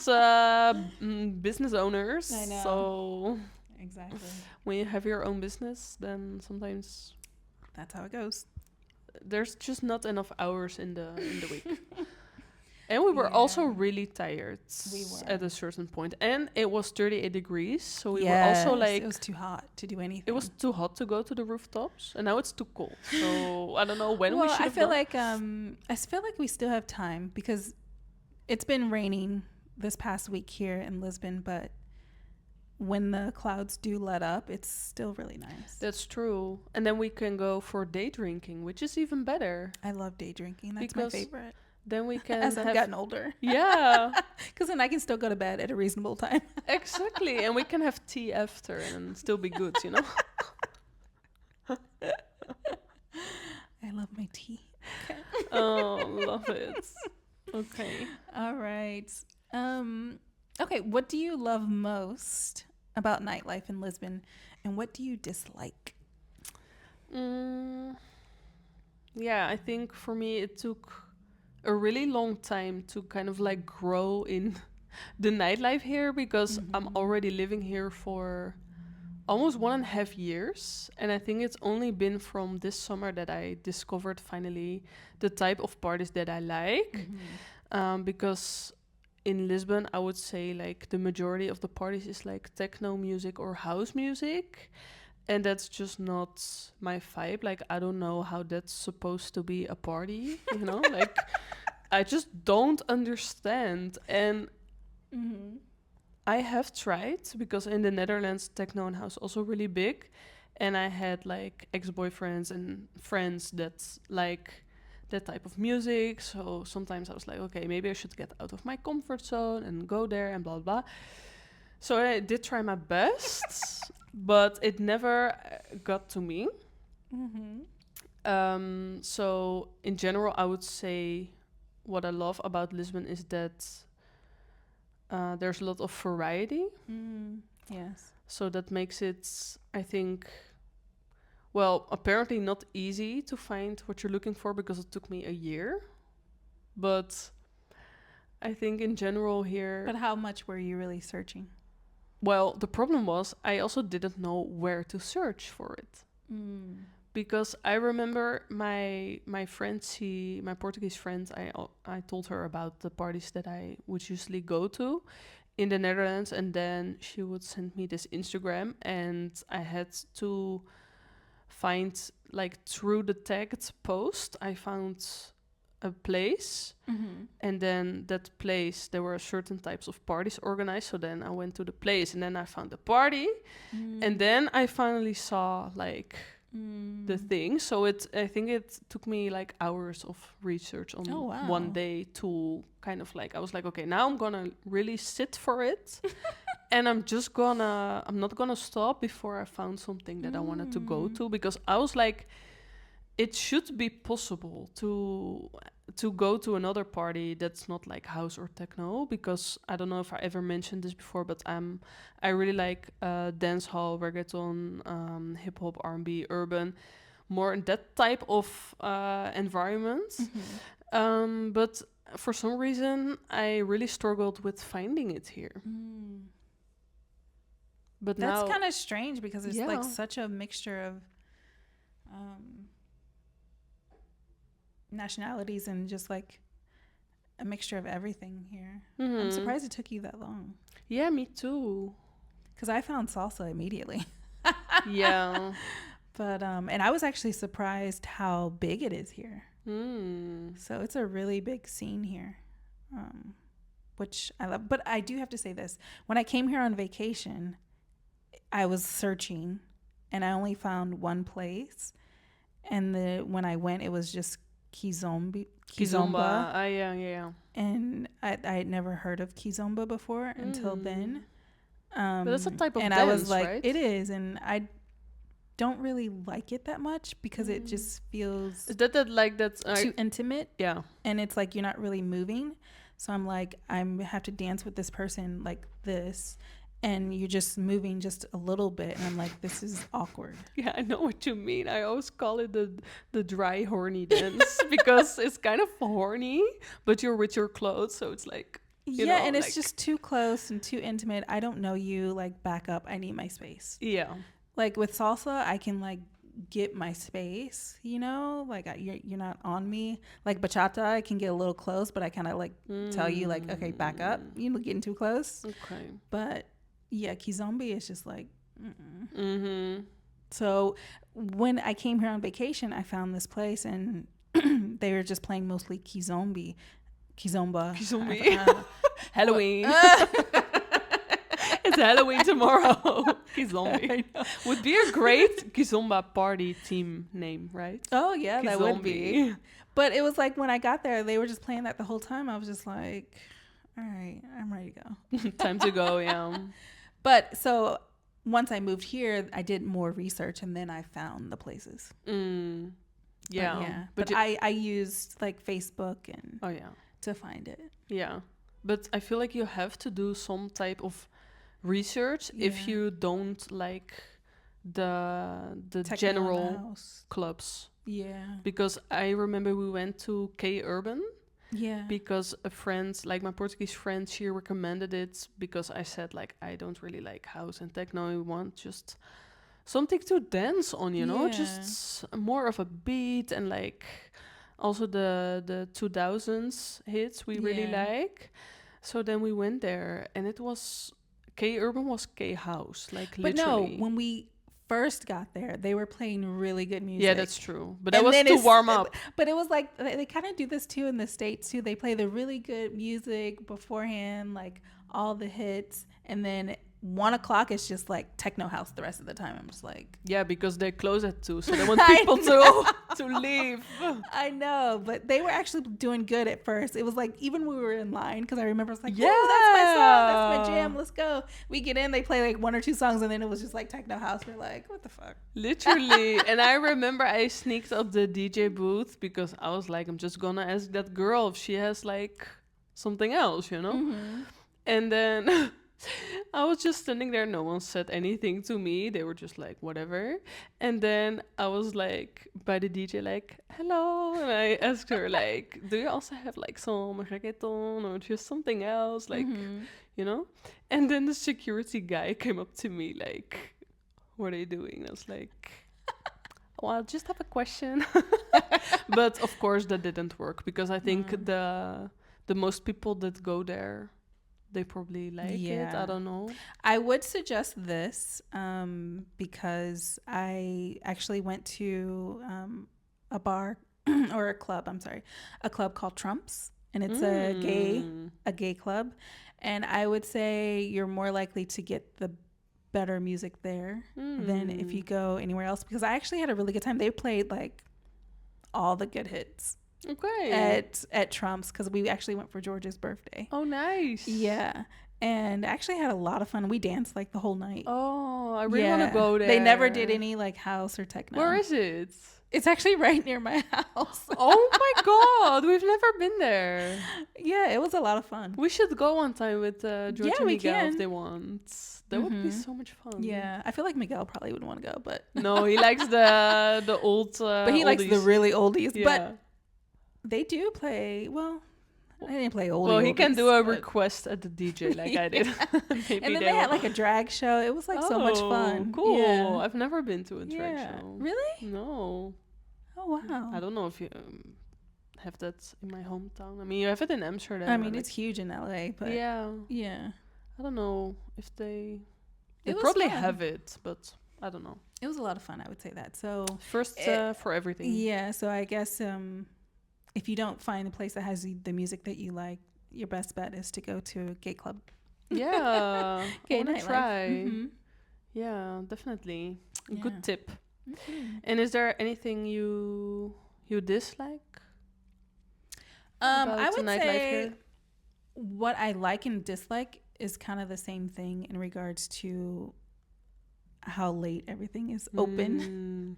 business owners. I know. So exactly. When you have your own business, then sometimes that's how it goes. There's just not enough hours in the week. And we were also really tired at a certain point. And it was 38 degrees. So we were also like... It was too hot to do anything. It was too hot to go to the rooftops. And now it's too cold. So I don't know when we should have I feel like we still have time because it's been raining this past week here in Lisbon. But when the clouds do let up, it's still really nice. That's true. And then we can go for day drinking, which is even better. I love day drinking. That's my favorite. Then we can as I've gotten older. Yeah. Because then I can still go to bed at a reasonable time. Exactly. And we can have tea after and still be good, you know? I love my tea. Okay. Oh, love it. Okay. All right. Okay, what do you love most about nightlife in Lisbon? And what do you dislike? Yeah, I think for me it took a really long time to kind of like grow in the nightlife here, because I'm already living here for almost 1.5 years, and I think it's only been from this summer that I discovered finally the type of parties that I like. Because in Lisbon I would say like the majority of the parties is like techno music or house music, and that's just not my vibe. Like, I don't know how that's supposed to be a party, you know? Like, I just don't understand. And I have tried, because in the Netherlands, techno and house also really big. And I had, like, ex-boyfriends and friends that that type of music. So sometimes I was like, okay, maybe I should get out of my comfort zone and go there and blah, blah, blah. So I did try my best, but it never got to me. So in general, I would say what I love about Lisbon is that there's a lot of variety. Yes. So that makes it, I think, well, apparently not easy to find what you're looking for because it took me a year. But I think in general here... But how much were you really searching? Well, the problem was I also didn't know where to search for it. Because I remember my friend, my Portuguese friend, I told her about the parties that I would usually go to in the Netherlands, and then she would send me this Instagram, and I had to find, like, through the tagged post, I found a place, and then that place, there were certain types of parties organized, so then I went to the place, and then I found the party, and then I finally saw, like... the thing. So I think it took me like hours of research on one day to kind of like, I was like, okay, now I'm gonna really sit for it. And I'm not gonna stop before I found something that I wanted to go to, because I was like, it should be possible to go to another party that's not like house or techno, because I don't know if I ever mentioned this before, but I really like dance hall, reggaeton, hip hop, R&B, urban, more in that type of environment. But for some reason, I really struggled with finding it here. But that's kind of strange, because it's like such a mixture of nationalities and just like a mixture of everything here. I'm surprised it took you that long. Yeah, me too. Because I found salsa immediately. Yeah. But and I was actually surprised how big it is here. So it's a really big scene here, which I love. But I do have to say this: when I came here on vacation, I was searching, and I only found one place. And when I went, it was just Kizomba. Yeah. And I had never heard of Kizomba before until then. But that's a type of and dance, I was like, right? it is, and I don't really like it that much because it just feels too intimate. Yeah. And it's like you're not really moving. So I'm like, I have to dance with this person like this, and you're just moving just a little bit, and I'm like, this is awkward. Yeah, I know what you mean. I always call it the dry horny dance because it's kind of horny, but you're with your clothes, so it's like, you know, and it's just too close and too intimate. I don't know you, like, back up. I need my space. Yeah. Like with salsa, I can like get my space, you know, like you're not on me. Like bachata, I can get a little close, but I kind of like tell you like, okay, back up. You're getting too close. Okay. But yeah, kizomba is just like, So when I came here on vacation, I found this place, and they were just playing mostly kizomba. Halloween. It's Halloween tomorrow. Kizomba would be a great Kizomba party team name, right? Oh yeah, Kizomba. That would be. But it was like when I got there, they were just playing that the whole time. I was just like, all right, I'm ready to go. Time to go, yeah. But so once I moved here, I did more research, and then I found the places. Yeah. But I used like Facebook and to find it. Yeah. But I feel like you have to do some type of research if you don't like the general clubs. Yeah. Because I remember we went to K Urban. Yeah. Because a friend, like my Portuguese friend, she recommended it because I said, like, I don't really like house and techno. I want just something to dance on, you know, just more of a beat, and like also the 2000s hits we really like. So then we went there, and it was K Urban was K House, like literally. But no, when we first got there, they were playing really good music. Yeah, that's true. But that was to warm up. But it was like, they kind of do this too in the States too. They play the really good music beforehand, like all the hits, and then 1:00 is just like techno house the rest of the time. I'm just like, Yeah, because they close at 2, so they want people to leave. I know, but they were actually doing good at first. It was like, even when we were in line, because I remember it's like, Yeah. oh, that's my song, that's my jam, let's go. We get in, they play like 1 or 2 songs, and then it was just like techno house. We're like, what the fuck? Literally. And I remember I sneaked up the DJ booth because I was like, I'm just gonna ask that girl if she has like something else, you know? Mm-hmm. And then I was just standing there. No one said anything to me. They were just like, whatever. And then I was like, by the DJ, like, hello. And I asked her, like, do you also have like some reggaeton or just something else? Like, you know? And then the security guy came up to me, like, what are you doing? I was like, well, I just have a question. But of course that didn't work because I think the most people that go there, they probably like it. I don't know. I would suggest this because I actually went to a bar or a club. I'm sorry, a club called Trump's, and it's a gay club. And I would say you're more likely to get the better music there than if you go anywhere else, because I actually had a really good time. They played like all the good hits. Okay. At Trump's, because we actually went for George's birthday. Oh, nice. Yeah. And actually had a lot of fun. We danced like the whole night. Oh, I really want to go there. They never did any like house or techno. Where is it? It's actually right near my house. Oh my God, we've never been there. Yeah, it was a lot of fun. We should go one time with George and Miguel if they want. That would be so much fun. Yeah, I feel like Miguel probably wouldn't want to go, but no, he likes the old. But he likes the really oldies. Yeah. But they do play. Well, I didn't play oldies. Well, he can do a request at the DJ like I did. And then they had like a drag show. It was like so much fun. Cool. Yeah. I've never been to a drag show. Really? No. Oh wow. I don't know if you have that in my hometown. I mean, you have it in Amsterdam. I mean, it's huge in LA, but yeah. I don't know if they probably have it, but I don't know. It was a lot of fun, I would say that. So first for everything. Yeah, so I guess if you don't find a place that has the music that you like, your best bet is to go to a gay club. Yeah. Gay I want to try. Mm-hmm. Yeah, definitely. Yeah. Good tip. Mm-hmm. And is there anything you dislike? I would Nightlife say here? what I like and dislike is kind of the same thing in regards to how late everything is open.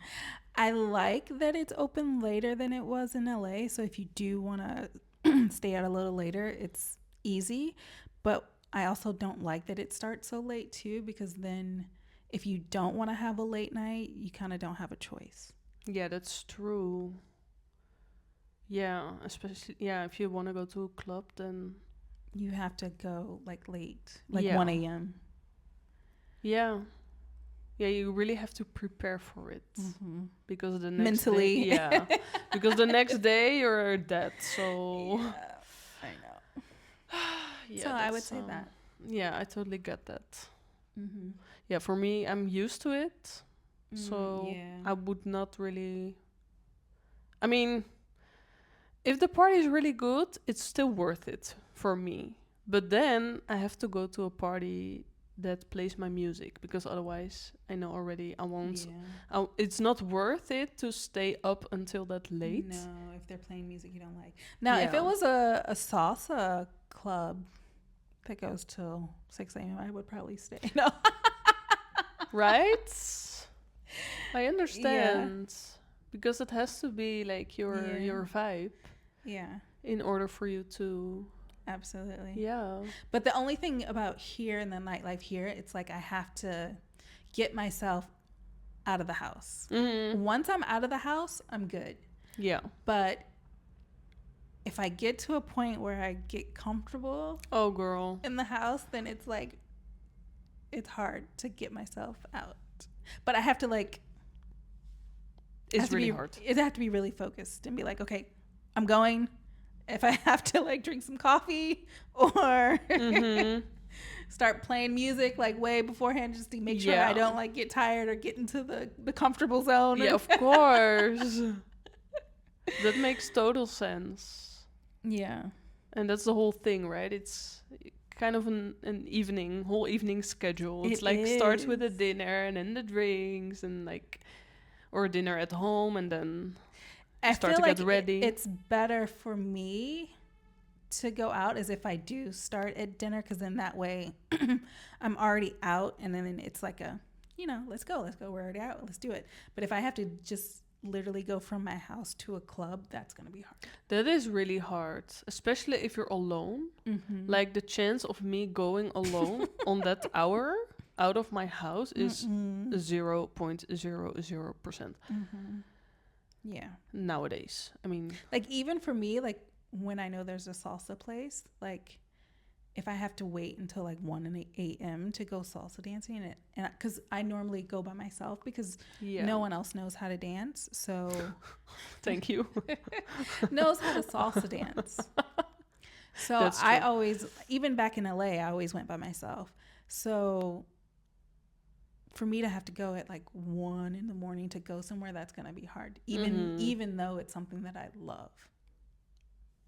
I like that it's open later than it was in LA. So if you do want to stay out a little later, it's easy. But I also don't like that it starts so late too, because then if you don't want to have a late night, you kind of don't have a choice. Yeah, that's true. Yeah, especially if you want to go to a club, then you have to go like late, like 1 a.m. Yeah, you really have to prepare for it because the next mentally, day, because the next day you're dead. So I know. Yeah, so I would say that. Yeah, I totally get that. Yeah, for me, I'm used to it, so I would not really. I mean, if the party is really good, it's still worth it for me. But then I have to go to a party that plays my music, because otherwise I know already I won't. It's not worth it to stay up until that late. No, if they're playing music you don't like. Now, if it was a salsa club that goes till 6 a.m., I would probably stay. No. Right? I understand. Because it has to be like your vibe. Yeah. In order for you to... Absolutely. Yeah. But the only thing about here in the nightlife here, it's like I have to get myself out of the house. Once I'm out of the house, I'm good. Yeah. But if I get to a point where I get comfortable in the house, then it's like it's hard to get myself out. But I have to like it's really hard. It have to be really focused and be like, okay, I'm going. If I have to like drink some coffee or start playing music like way beforehand, just to make sure I don't like get tired or get into the comfortable zone. Yeah, of course. That makes total sense. Yeah. And that's the whole thing, right? It's kind of an whole evening schedule. It's It like starts with a is. dinner and then the drinks and like, or dinner at home and then I start feel to like get ready. it's better for me to go out as if I do start at dinner, because then that way I'm already out, and then it's like a, let's go, we're already out, let's do it. But if I have to just literally go from my house to a club, that's gonna be hard. That is really hard, especially if you're alone. Mm-hmm. Like the chance of me going alone on that hour out of my house is 0.00%. Yeah. Nowadays. I mean, Like even for me, like when I know there's a salsa place, like if I have to wait until like 1 a.m. to go salsa dancing, and because I normally go by myself because no one else knows how to dance, so thank you. knows how to salsa dance. So That's I true. always, even back in LA, I always went by myself. So for me to have to go at like 1 a.m. to go somewhere, that's gonna be hard. Even though it's something that I love.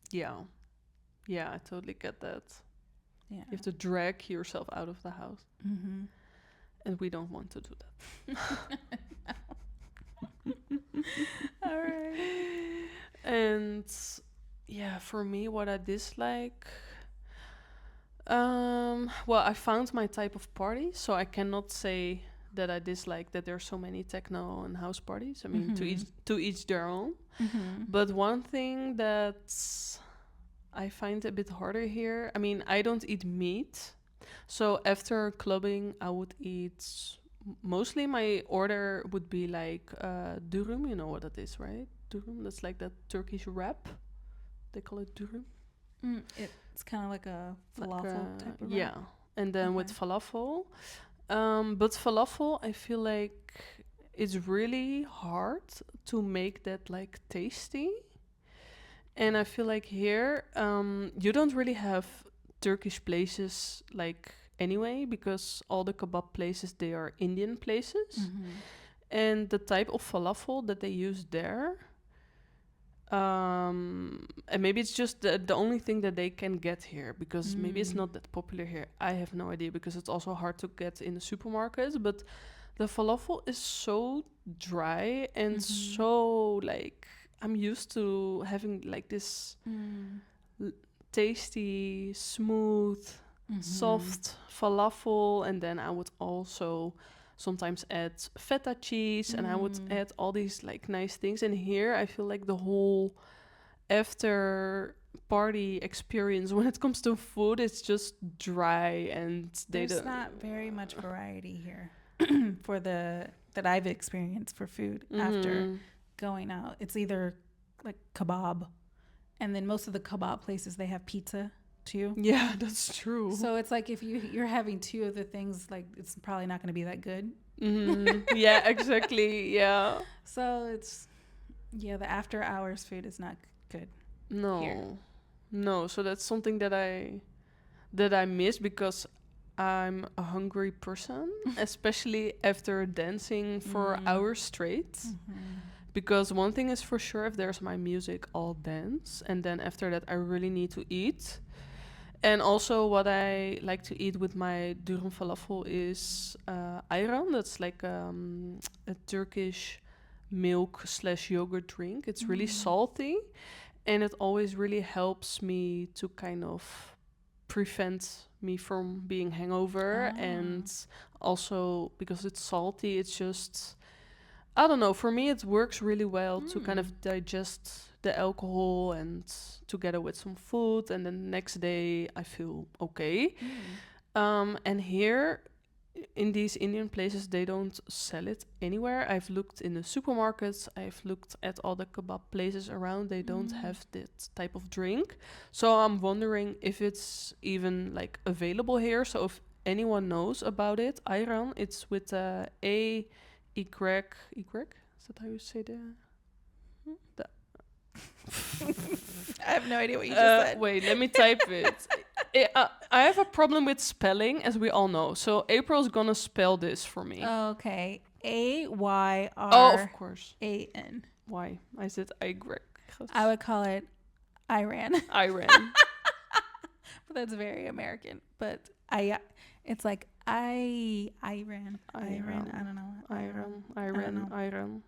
Yeah, I totally get that. Yeah. You have to drag yourself out of the house. Mm-hmm. And we don't want to do that. All right. And yeah, for me, what I dislike. Well, I found my type of party, so I cannot say that I dislike that there are so many techno and house parties. I mean, to each their own. Mm-hmm. But one thing that I find a bit harder here, I mean, I don't eat meat. So after clubbing, I would eat, mostly my order would be like durum, you know what that is, right? Durum, that's like that Turkish wrap. They call it durum. It's kind of like a falafel type of yeah, and then with falafel. But falafel, I feel like it's really hard to make that like tasty. And I feel like here, you don't really have Turkish places like anyway, because all the kebab places, they are Indian places. Mm-hmm. And the type of falafel that they use there, and maybe it's just the only thing that they can get here, because maybe it's not that popular here. I have no idea, because it's also hard to get in the supermarkets. But the falafel is so dry and so like, I'm used to having like this tasty, smooth, soft falafel, and then I would also sometimes add feta cheese, and I would add all these like nice things. And here I feel like the whole after party experience when it comes to food, it's just dry, and there's not very much variety here for that I've experienced for food after going out. It's either like kebab, and then most of the kebab places, they have pizza too. Yeah, that's true. So it's like if you're having two of the things, like it's probably not going to be that good. Yeah, exactly. Yeah. So it's the after hours food is not good. No. Here. No, so that's something that I miss, because I'm a hungry person, especially after dancing for hours straight. Because one thing is for sure, if there's my music, I'll dance. And then after that, I really need to eat. And also what I like to eat with my durum falafel is ayran. That's like a Turkish milk/yogurt drink. It's really salty. And it always really helps me to kind of prevent me from being hangover. And also because it's salty, it's just, I don't know, for me it works really well to kind of digest the alcohol and together with some food, and then the next day I feel okay. And here in these Indian places, they don't sell it anywhere. I've looked in the supermarkets, I've looked at all the kebab places around, they don't have that type of drink. So I'm wondering if it's even like available here. So if anyone knows about it, ayran, it's with A-Y, is that how you say the I have no idea what you just said. Wait, let me type it. I have a problem with spelling, as we all know. So April's gonna spell this for me. Okay. AYRAN. Oh, of course. Why? I said Y. I would call it Iran. Iran. But that's very American. but it's like Iran. I don't know. Iran.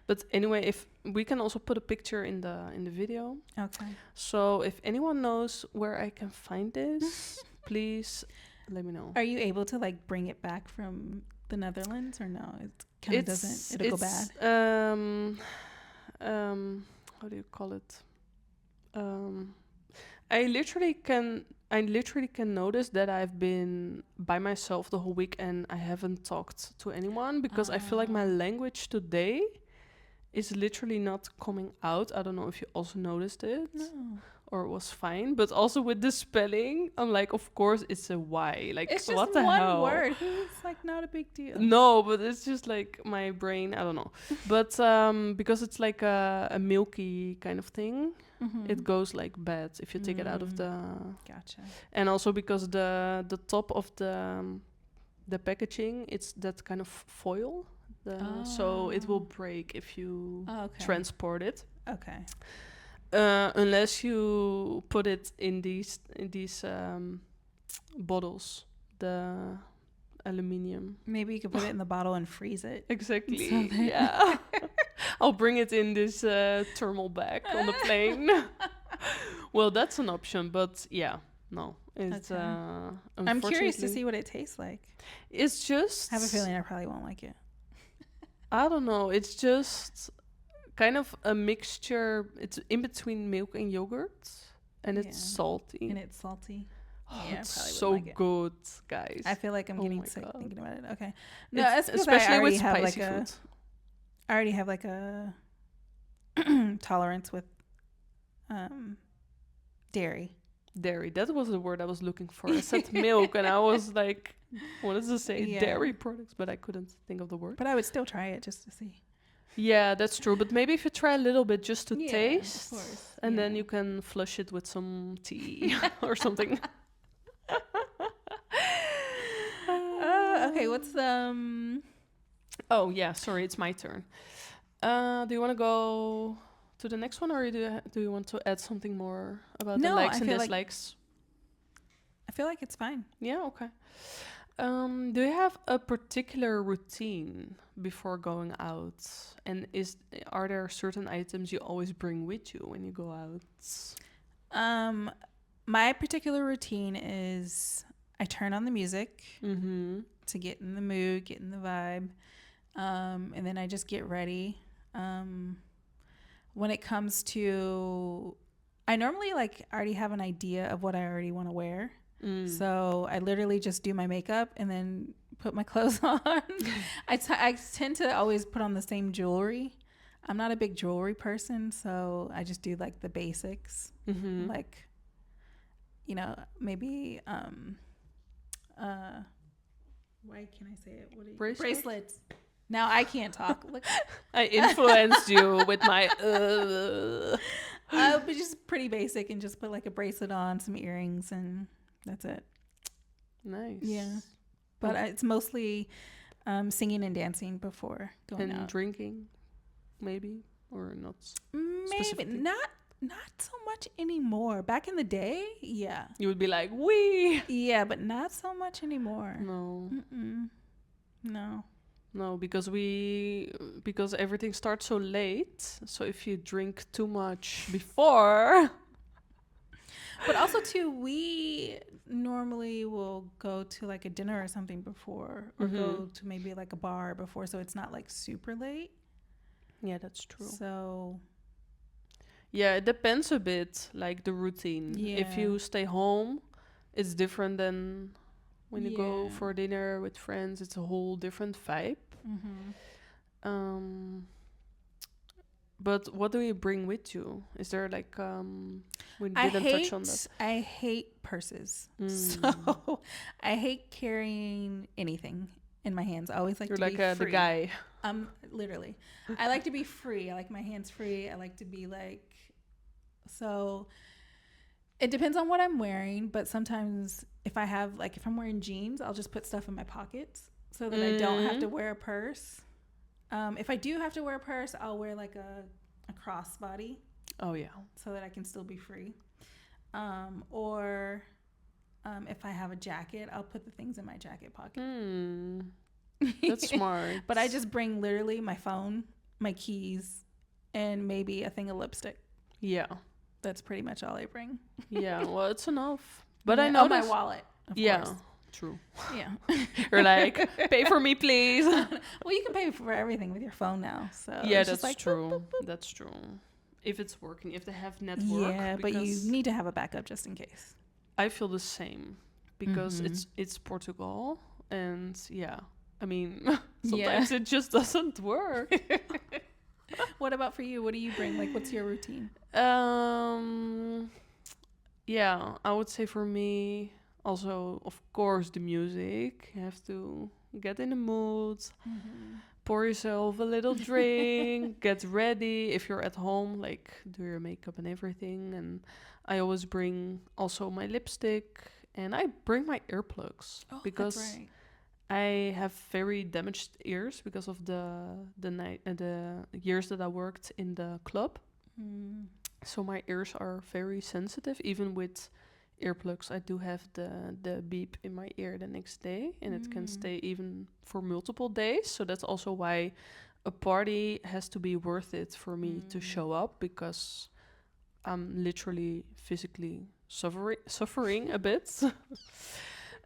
But anyway, if we can also put a picture in the video. Okay. So if anyone knows where I can find this, please let me know. Are you able to like bring it back from the Netherlands or no? It kind of doesn't. It'll go bad. How do you call it? I literally can notice that I've been by myself the whole week and I haven't talked to anyone because I feel like my language today is literally not coming out. I don't know if you also noticed it. No. Or it was fine, but also with the spelling, I'm like, of course it's a Y. Like, It's just what the one hell? word. It's like not a big deal. No, but it's just like my brain. I don't know, but because it's like a milky kind of thing, it goes like bad if you take it out of the. Gotcha. And also because the top of the packaging, it's that kind of foil, so it will break if you transport it. Okay. Unless you put it in these bottles, the aluminium. Maybe you could put it in the bottle and freeze it. Exactly. Yeah. I'll bring it in this thermal bag on the plane. Well, that's an option, but yeah, no. It's I'm curious to see what it tastes like. It's just. I have a feeling I probably won't like it. I don't know. It's just kind of a mixture. It's in between milk and yogurt, and it's salty. Oh, yeah, it's so like good, guys. I feel like I'm getting sick thinking about it. Okay, no, it's especially with spicy food. I already have like a tolerance with dairy. Dairy. That was the word I was looking for. I said milk, and I was like, what does it say? Yeah. Dairy products, but I couldn't think of the word. But I would still try it just to see. Yeah, that's true. But maybe if you try a little bit just to taste, of course. And then you can flush it with some tea or something. Okay, what's Oh yeah, sorry, it's my turn. Do you want to go to the next one, or do you want to add something more about the likes and dislikes? I feel like it's fine. Yeah, okay. Do you have a particular routine before going out? And are there certain items you always bring with you when you go out? My particular routine is I turn on the music to get in the mood, get in the vibe, and then I just get ready. When it comes to, I normally already have an idea of what I already want to wear. So I literally just do my makeup and then put my clothes on. I tend to always put on the same jewelry. I'm not a big jewelry person, so I just do like the basics. Like, maybe why can't I say it? What are you? Bracelets. Now I can't talk. Look. I influenced you with my but just pretty basic, and just put like a bracelet on, some earrings, and that's it. Nice. Yeah. But it's mostly singing and dancing before going out. And drinking, maybe, or not? Maybe not so much anymore. Back in the day, yeah. You would be like, wee. Yeah, but not so much anymore. No. No. No, because everything starts so late. So if you drink too much before. But also too, we normally will go to like a dinner or something before, or go to maybe like a bar before, so it's not like super late. Yeah, that's true. So yeah, it depends a bit, like the routine. Yeah. If you stay home, it's different than when you go for dinner with friends. It's a whole different vibe. But what do you bring with you? Is there like we didn't touch on that. I hate purses. So I hate carrying anything in my hands. I always like to be free. You're like the guy. Literally. I like to be free. I like my hands free. I like to be like, so it depends on what I'm wearing, but sometimes if I'm wearing jeans, I'll just put stuff in my pockets so that I don't have to wear a purse. If I do have to wear a purse, I'll wear like a crossbody. Oh yeah. So that I can still be free. Or if I have a jacket, I'll put the things in my jacket pocket. That's smart. But I just bring literally my phone, my keys, and maybe a thing of lipstick. Yeah. That's pretty much all I bring. Yeah, well, it's enough. But yeah. I know my wallet. Of course. True. Yeah. You're like, pay for me, please. Well, you can pay for everything with your phone now. So yeah, it's that's just like, true. boop, boop, boop. That's true. If it's working, if they have network. Yeah, but you need to have a backup just in case. I feel the same because it's Portugal, and yeah, I mean sometimes it just doesn't work. What about for you? What do you bring? Like, what's your routine? Yeah, I would say for me also, of course, the music. You have to get in the mood, pour yourself a little drink, get ready. If you're at home, like do your makeup and everything. And I always bring also my lipstick, and I bring my earplugs because that's right. I have very damaged ears because of the years that I worked in the club. So my ears are very sensitive. Even with earplugs, I do have the beep in my ear the next day, and it can stay even for multiple days. So that's also why a party has to be worth it for me to show up, because I'm literally physically suffering a bit.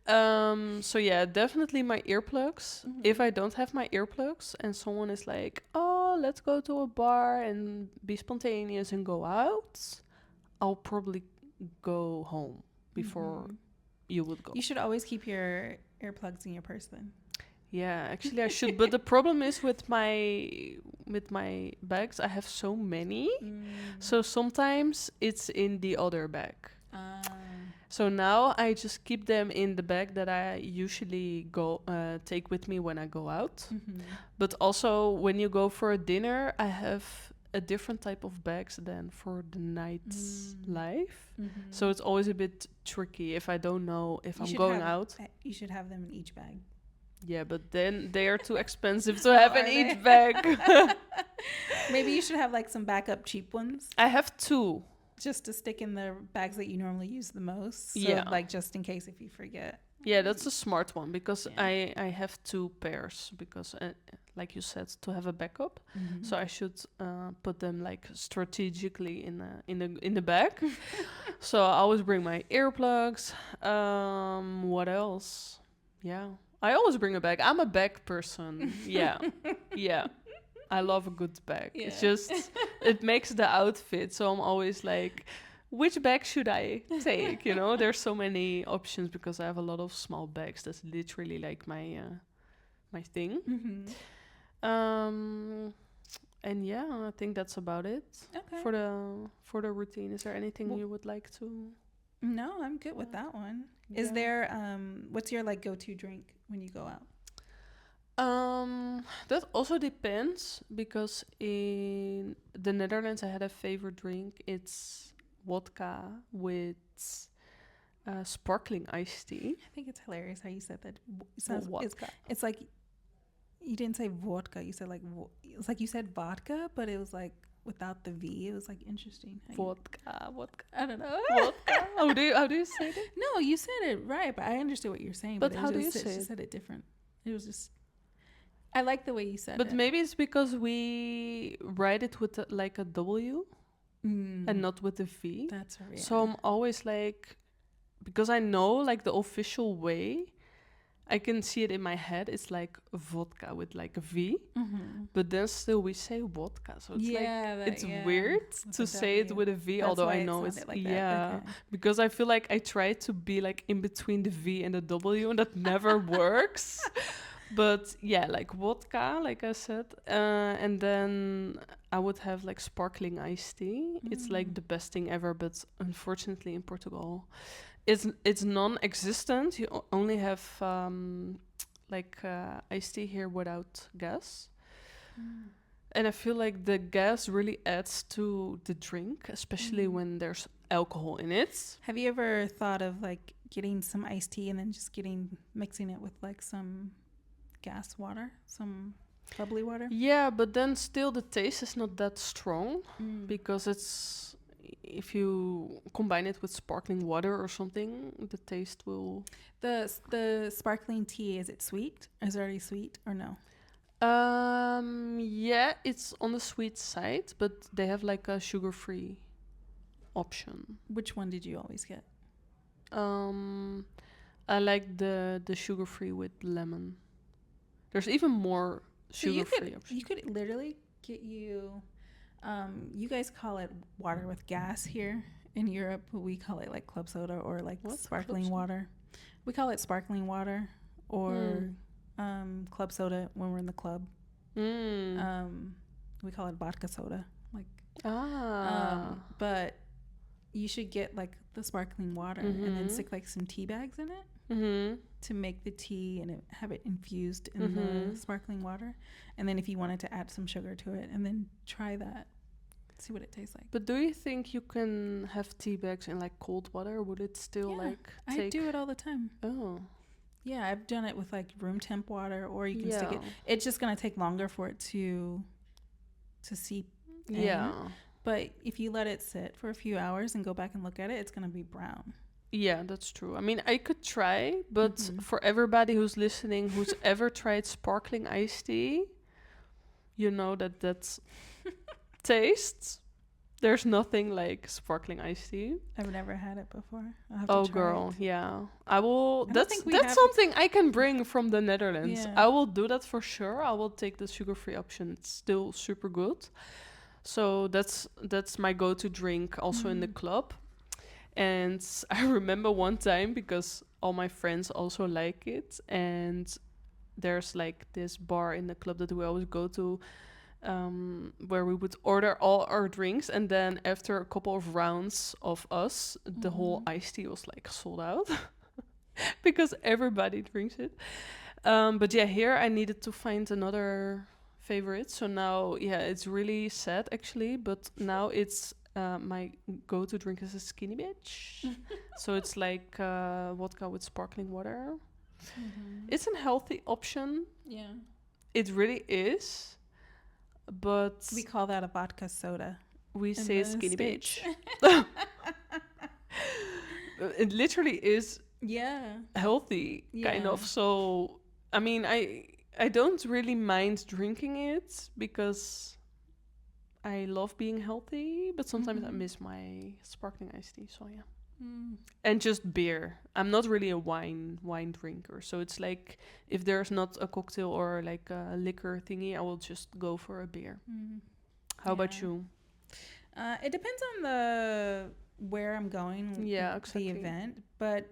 So yeah, definitely my earplugs. If I don't have my earplugs and someone is like, oh, let's go to a bar and be spontaneous and go out, I'll probably go home before you would go. You should always keep your earplugs in your purse then. Yeah, actually I should. But the problem is with my bags, I have so many. So sometimes it's in the other bag. So now I just keep them in the bag that I usually take with me when I go out. But also when you go for a dinner, I have a different type of bags than for the nightlife. So it's always a bit tricky if I don't know if I'm going out. You should have them in each bag. Yeah, but then they are too expensive to have in each bag. Maybe you should have like some backup cheap ones. I have 2. Just to stick in the bags that you normally use the most. So like just in case if you forget. Yeah, that's a smart one, because I have 2 pairs because, like you said, to have a backup. So I should put them like strategically in the bag. So I always bring my earplugs. What else? Yeah, I always bring a bag. I'm a bag person. Yeah. I love a good bag. Yeah. It's just, it makes the outfit. So I'm always like, which bag should I take? You know, there's so many options because I have a lot of small bags. That's literally like my thing. And yeah, I think that's about it. Okay. For the routine. Is there anything you would like to? No, I'm good with that one. Yeah. Is there what's your like go-to drink when you go out? That also depends, because in the Netherlands I had a favorite drink. It's vodka with sparkling iced tea. I think it's hilarious how you said that. It's like you didn't say vodka. You said like it's like you said vodka, but it was like without the V. It was like interesting. Vodka. I don't know. Vodka. How do you say it? No, you said it right, but I understood what you're saying. But how do you say it? She said it different. It was just. I like the way you said it. But maybe it's because we write it with like a W and not with a V. That's right. So I'm always like, because I know like the official way, I can see it in my head. It's like vodka with like a V, but then still we say vodka. So it's it's weird to say it with a V, although I know it's like because I feel like I try to be like in between the V and the W, and that never works. But yeah, like vodka, like I said, and then I would have like sparkling iced tea. It's like the best thing ever, but unfortunately in Portugal, it's non-existent. You only have iced tea here without gas, and I feel like the gas really adds to the drink, especially when there's alcohol in it. Have you ever thought of like getting some iced tea and then just mixing it with like some gas water, some bubbly water? Yeah, but then still the taste is not that strong because if you combine it with sparkling water or something, the taste will. The sparkling tea, is it sweet? Is it already sweet or no? Yeah, it's on the sweet side, but they have like a sugar-free option. Which one did you always get? I like the sugar-free with lemon. There's even more sugar-free options. You could literally get you. You guys call it water with gas here in Europe. We call it like club soda or like sparkling water. We call it sparkling water or club soda when we're in the club. We call it vodka soda. But you should get like the sparkling water and then stick like some tea bags in it to make the tea and have it infused in the sparkling water. And then if you wanted to add some sugar to it and then try that, see what it tastes like. But do you think you can have tea bags in like cold water? Would it still take... I do it all the time. Oh. Yeah, I've done it with like room temp water, or you can stick it. It's just going to take longer for it to seep in. Yeah. But if you let it sit for a few hours and go back and look at it, it's going to be brown. Yeah, that's true. I mean, I could try, but for everybody who's listening, who's ever tried sparkling iced tea, you know that's taste. There's nothing like sparkling iced tea. I've never had it before. I'll have to try girl, it. yeah. I will. That's something I can bring from the Netherlands. Yeah. I will do that for sure. I will take the sugar-free option. It's still super good. So that's my go-to drink also in the club. And I remember one time, because all my friends also like it, and there's like this bar in the club that we always go to, where we would order all our drinks, and then after a couple of rounds of us, the whole iced tea was like sold out because everybody drinks it. But yeah, here I needed to find another favorite. So now, it's really sad actually, but now it's my go-to drink is a skinny bitch. So it's like vodka with sparkling water. It's a healthy option. Yeah. It really is. But we call that a vodka soda. We say skinny bitch. It literally is healthy, kind of. So, I mean, I don't really mind drinking it because I love being healthy, but sometimes I miss my sparkling iced tea, so yeah. And just beer. I'm not really a wine drinker, so it's like if there's not a cocktail or like a liquor thingy, I will just go for a beer. How about you? It depends on where I'm going. Yeah, exactly. The event, but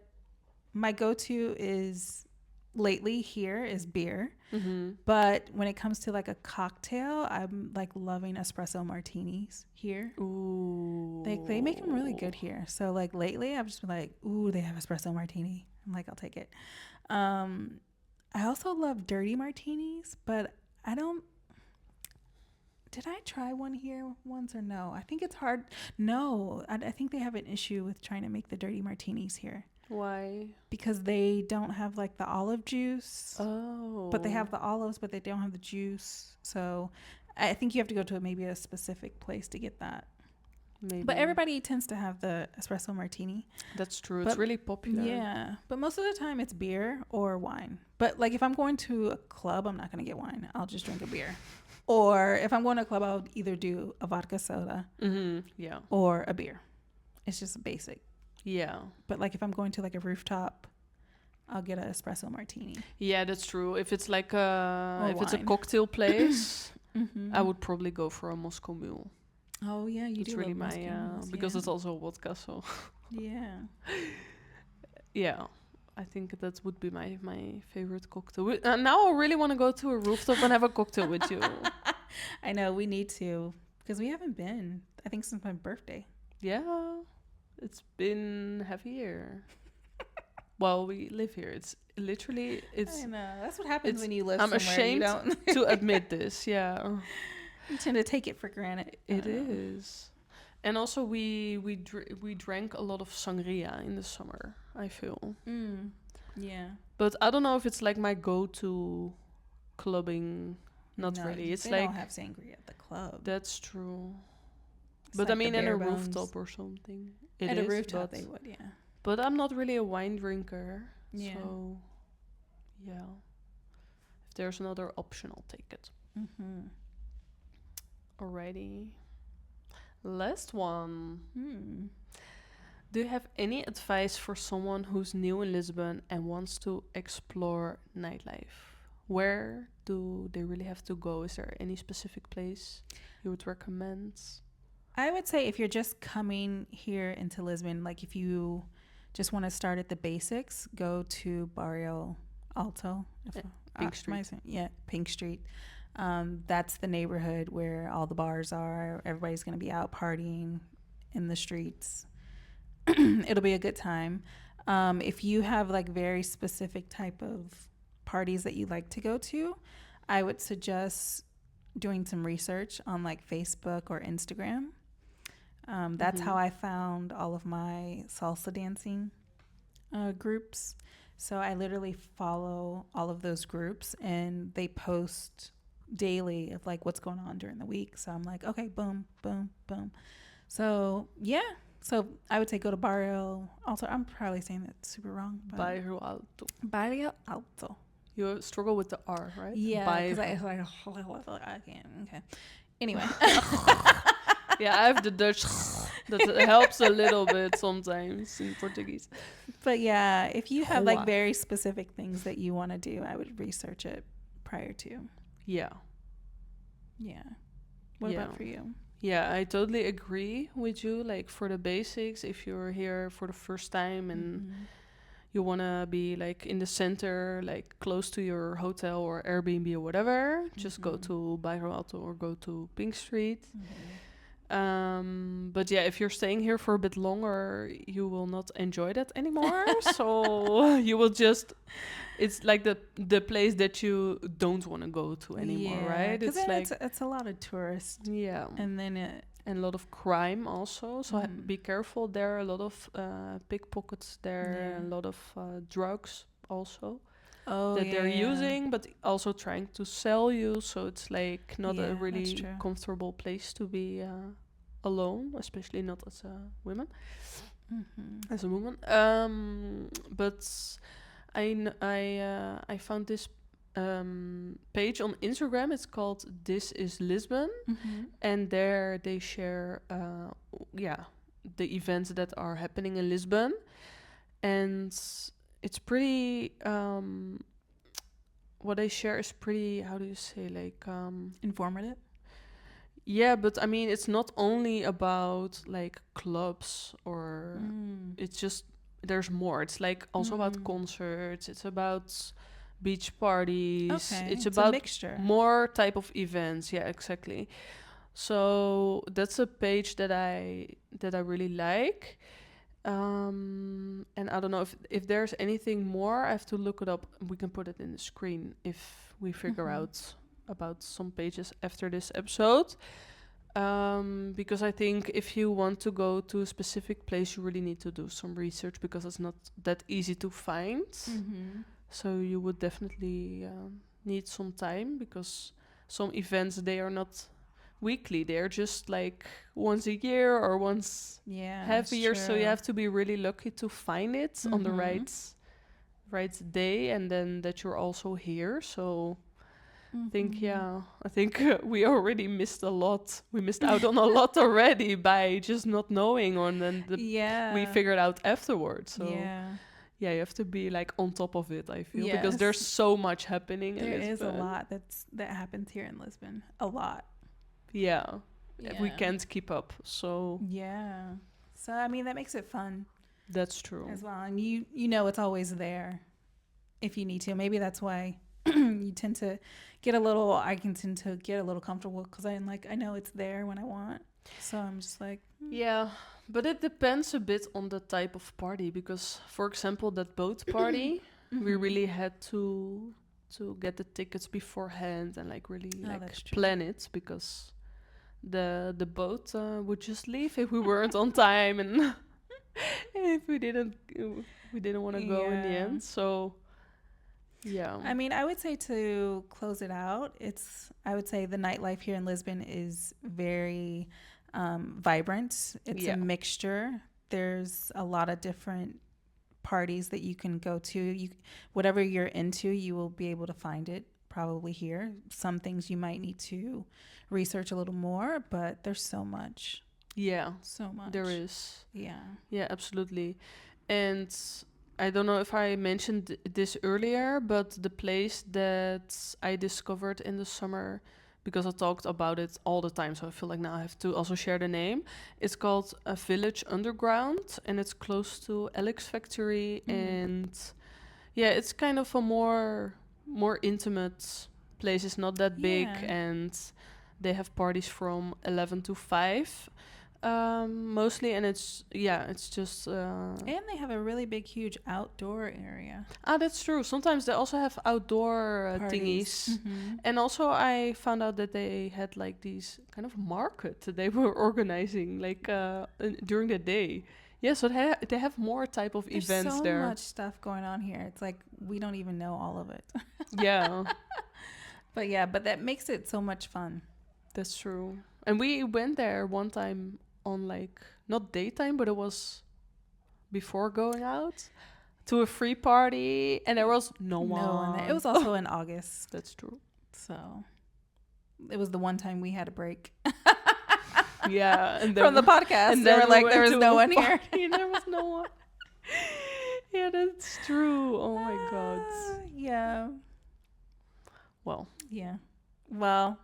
my go-to is lately here is beer. But when it comes to like a cocktail, I'm like loving espresso martinis here. Ooh. They make them really good here. So like lately I've just been like, ooh, they have espresso martini. I'm like, I'll take it. I also love dirty martinis, but I don't. Did I try one here once or no? I think it's hard. No, I think they have an issue with trying to make the dirty martinis here. Why? Because they don't have like the olive juice. Oh. But they have the olives, but they don't have the juice. So I think you have to go to maybe a specific place to get that. Maybe. But everybody tends to have the espresso martini. That's true. It's really popular. Yeah. But most of the time it's beer or wine. But like if I'm going to a club, I'm not going to get wine. I'll just drink a beer. Or if I'm going to a club, I'll either do a vodka soda or a beer. It's just basic. Yeah. But like if I'm going to like a rooftop, I'll get an espresso martini. Yeah, that's true. If it's like it's a cocktail place, I would probably go for a Moscow Mule. Oh yeah, it's really my because it's also vodka, so yeah. Yeah. I think that would be my favorite cocktail. Now I really want to go to a rooftop and have a cocktail with you. I know, we need to, because we haven't been, I think, since my birthday. Yeah. It's been half a year. Well, we live here. It's literally... I know. That's what happens when you live I'm somewhere. I'm ashamed to admit this, yeah. You tend to take it for granted. It is. And also, we drank a lot of sangria in the summer, I feel. Yeah. But I don't know if it's like my go-to clubbing. Not really. It's they like... don't have sangria at the club. That's true. But like I mean, the in a bare bones. rooftop or something. It At a is, rooftop, but they would, yeah. but I'm not really a wine drinker. Yeah. So, yeah. If there's another option, I'll take it. Mm-hmm. Alrighty. Last one. Hmm. Do you have any advice for someone who's new in Lisbon and wants to explore nightlife? Where do they really have to go? Is there any specific place you would recommend? I would say if you're just coming here into Lisbon, like if you just want to start at the basics, go to Barrio Alto. Pink Street. Yeah, Pink Street. That's the neighborhood where all the bars are. Everybody's going to be out partying in the streets. It'll be a good time. If you have like very specific type of parties that you like to go to, I would suggest doing some research on like Facebook or Instagram. That's how I found all of my salsa dancing groups. So I literally follow all of those groups and they post daily of like what's going on during the week. So I'm like, okay, boom, boom, boom. So yeah. So I would say go to Barrio Alto. I'm probably saying that super wrong. Bairro Alto. Barrio Alto. You struggle with the R, right? Yeah, because I can't. Okay. Anyway. Yeah, I have the Dutch. That helps a little bit sometimes in Portuguese. But yeah, if you have like very specific things that you want to do, I would research it prior to. Yeah. Yeah. What about for you? Yeah, I totally agree with you. Like for the basics, if you're here for the first time and you want to be like in the center, like close to your hotel or Airbnb or whatever, just go to Bairro Alto or go to Pink Street. But yeah, if you're staying here for a bit longer, you will not enjoy that anymore. So you will just, it's like the place that you don't want to go to anymore, right? It's like it's a lot of tourists. Yeah. And then and a lot of crime also. So be careful. There are a lot of pickpockets there, a lot of drugs also. That they're using, but also trying to sell you. So it's like not a really comfortable place to be alone, especially not as a woman. As a woman. But I found this page on Instagram. It's called This is Lisbon, and there they share the events that are happening in Lisbon, and it's pretty what they share is pretty, how do you say, like informative. Yeah, but I mean it's not only about like clubs or it's just there's more. It's like also about concerts, it's about beach parties, it's about a mixture. More type of events. Yeah, exactly. So that's a page that I really like. And I don't know if there's anything more. I have to look it up. We can put it in the screen if we figure out about some pages after this episode. Because I think if you want to go to a specific place, you really need to do some research because it's not that easy to find. So you would definitely need some time because some events, they are not weekly, they're just like once a year or once half a year. So you have to be really lucky to find it on the right day, and then that you're also here. So I think we already missed a lot. We missed out on a lot already by just not knowing, and then we figured out afterwards. So you have to be like on top of it, I feel, because there's so much happening in Lisbon. There is a lot that happens here in Lisbon. A lot. Yeah. We can't keep up. So so I mean that makes it fun. That's true as well, and you know it's always there if you need to. Maybe that's why I tend to get a little comfortable because I know it's there when I want. So I'm just like but it depends a bit on the type of party, because for example that boat party we really had to get the tickets beforehand and like really plan it, because the boat would just leave if we weren't on time, and if we didn't want to go in the end. So I mean, I would say to close it out, I would say the nightlife here in Lisbon is very vibrant. It's a mixture. There's a lot of different parties that you can go to. Whatever you're into, you will be able to find it probably here. Some things you might need to research a little more, but there's so much. Yeah, so much. There is. Yeah, absolutely. And I don't know if I mentioned this earlier, but the place that I discovered in the summer, because I talked about it all the time, so I feel like now I have to also share the name. It's called a Village Underground, and it's close to Alex Factory. And it's kind of a more intimate place. It's not that big, and they have parties from 11 to 5. Mostly, and it's just and they have a really big, huge outdoor area. That's true. Sometimes they also have outdoor thingies. And also I found out that they had like these kind of market that they were organizing like during the day. So they have more type of events there. There's so much stuff going on here. It's like we don't even know all of it. But that makes it so much fun. That's true. And we went there one time on like not daytime, but it was before going out to a free party, and there was no one. It was also in August. That's true. So it was the one time we had a break. And from the podcast, and they were like, "There was no one here." There was no one. Yeah, that's true. Oh my god. Yeah. Well. Yeah. Well.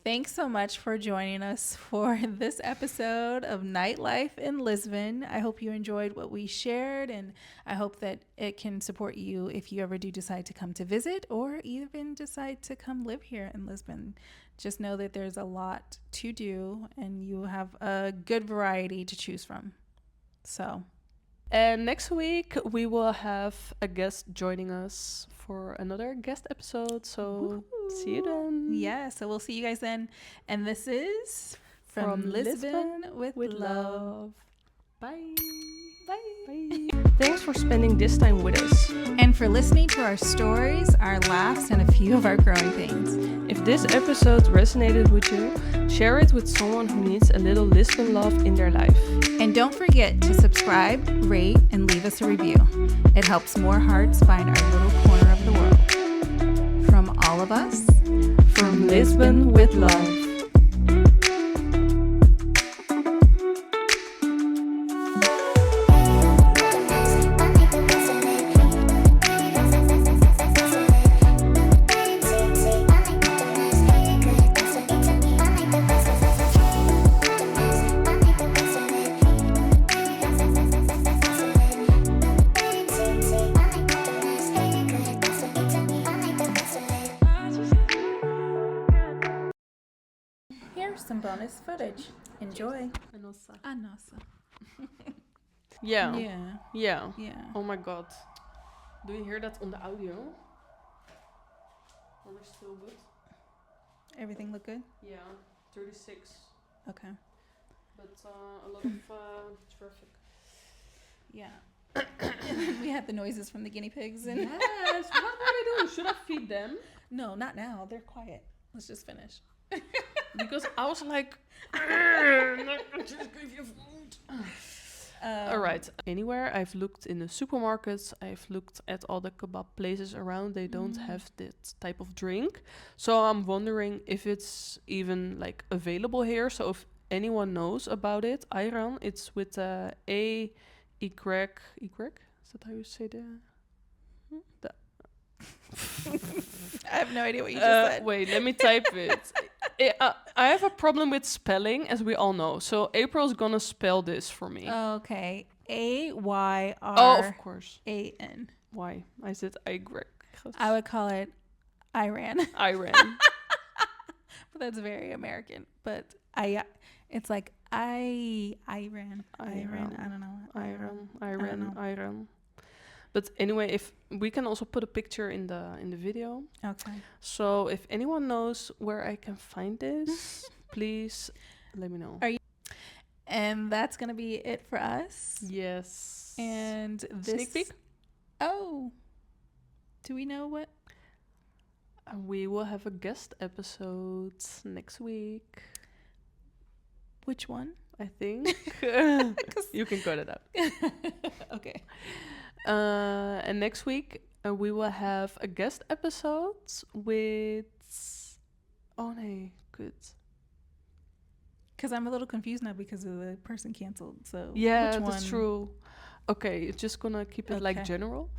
Thanks so much for joining us for this episode of Nightlife in Lisbon. I hope you enjoyed what we shared, and I hope that it can support you if you ever do decide to come to visit or even decide to come live here in Lisbon. Just know that there's a lot to do, and you have a good variety to choose from. So... And next week, we will have a guest joining us for another guest episode. So see you then. Yeah, so we'll see you guys then. And this is From Lisbon with Love. Bye. Bye. Thanks for spending this time with us. And for listening to our stories, our laughs, and a few of our growing pains. If this episode resonated with you, share it with someone who needs a little Lisbon love in their life. And don't forget to subscribe, rate, and leave us a review. It helps more hearts find our little corner of the world. From all of us, from Lisbon with Love. some bonus footage. Enjoy. Anossa. Yeah. Yeah. Yeah. Yeah. Oh my god. Do you hear that on the audio? Are we still good? Everything look good? Yeah. 36. Okay. But a lot of traffic. Yeah. We had the noises from the guinea pigs. And yes. What are they doing? Should I feed them? No, not now. They're quiet. Let's just finish. Because I was like, just give you food. All right. Anywhere I've looked in the supermarkets, I've looked at all the kebab places around. They don't have that type of drink. So I'm wondering if it's even like available here. So if anyone knows about it, ayran, it's with A-Y. Is that how you say the I have no idea what you just said. Wait, let me type it. I have a problem with spelling, as we all know. So April's gonna spell this for me. Okay. A-Y-R. Oh, of course. A-N. Why? I said Y. I would call it Iran. Iran. But that's very American. But it's like Iran. I don't know. Iran. But anyway, if we can also put a picture in the video. Okay. So if anyone knows where I can find this, please let me know. And that's gonna be it for us. Yes. And this sneak peek. Oh, do we know what? We will have a guest episode next week. Which one? I think. You can cut it out. Okay. And next week we will have a guest episode with... Oh, nee, good. Because I'm a little confused now because of the person canceled. So Yeah, which that's one? true. Okay, just gonna keep it like Okay. general.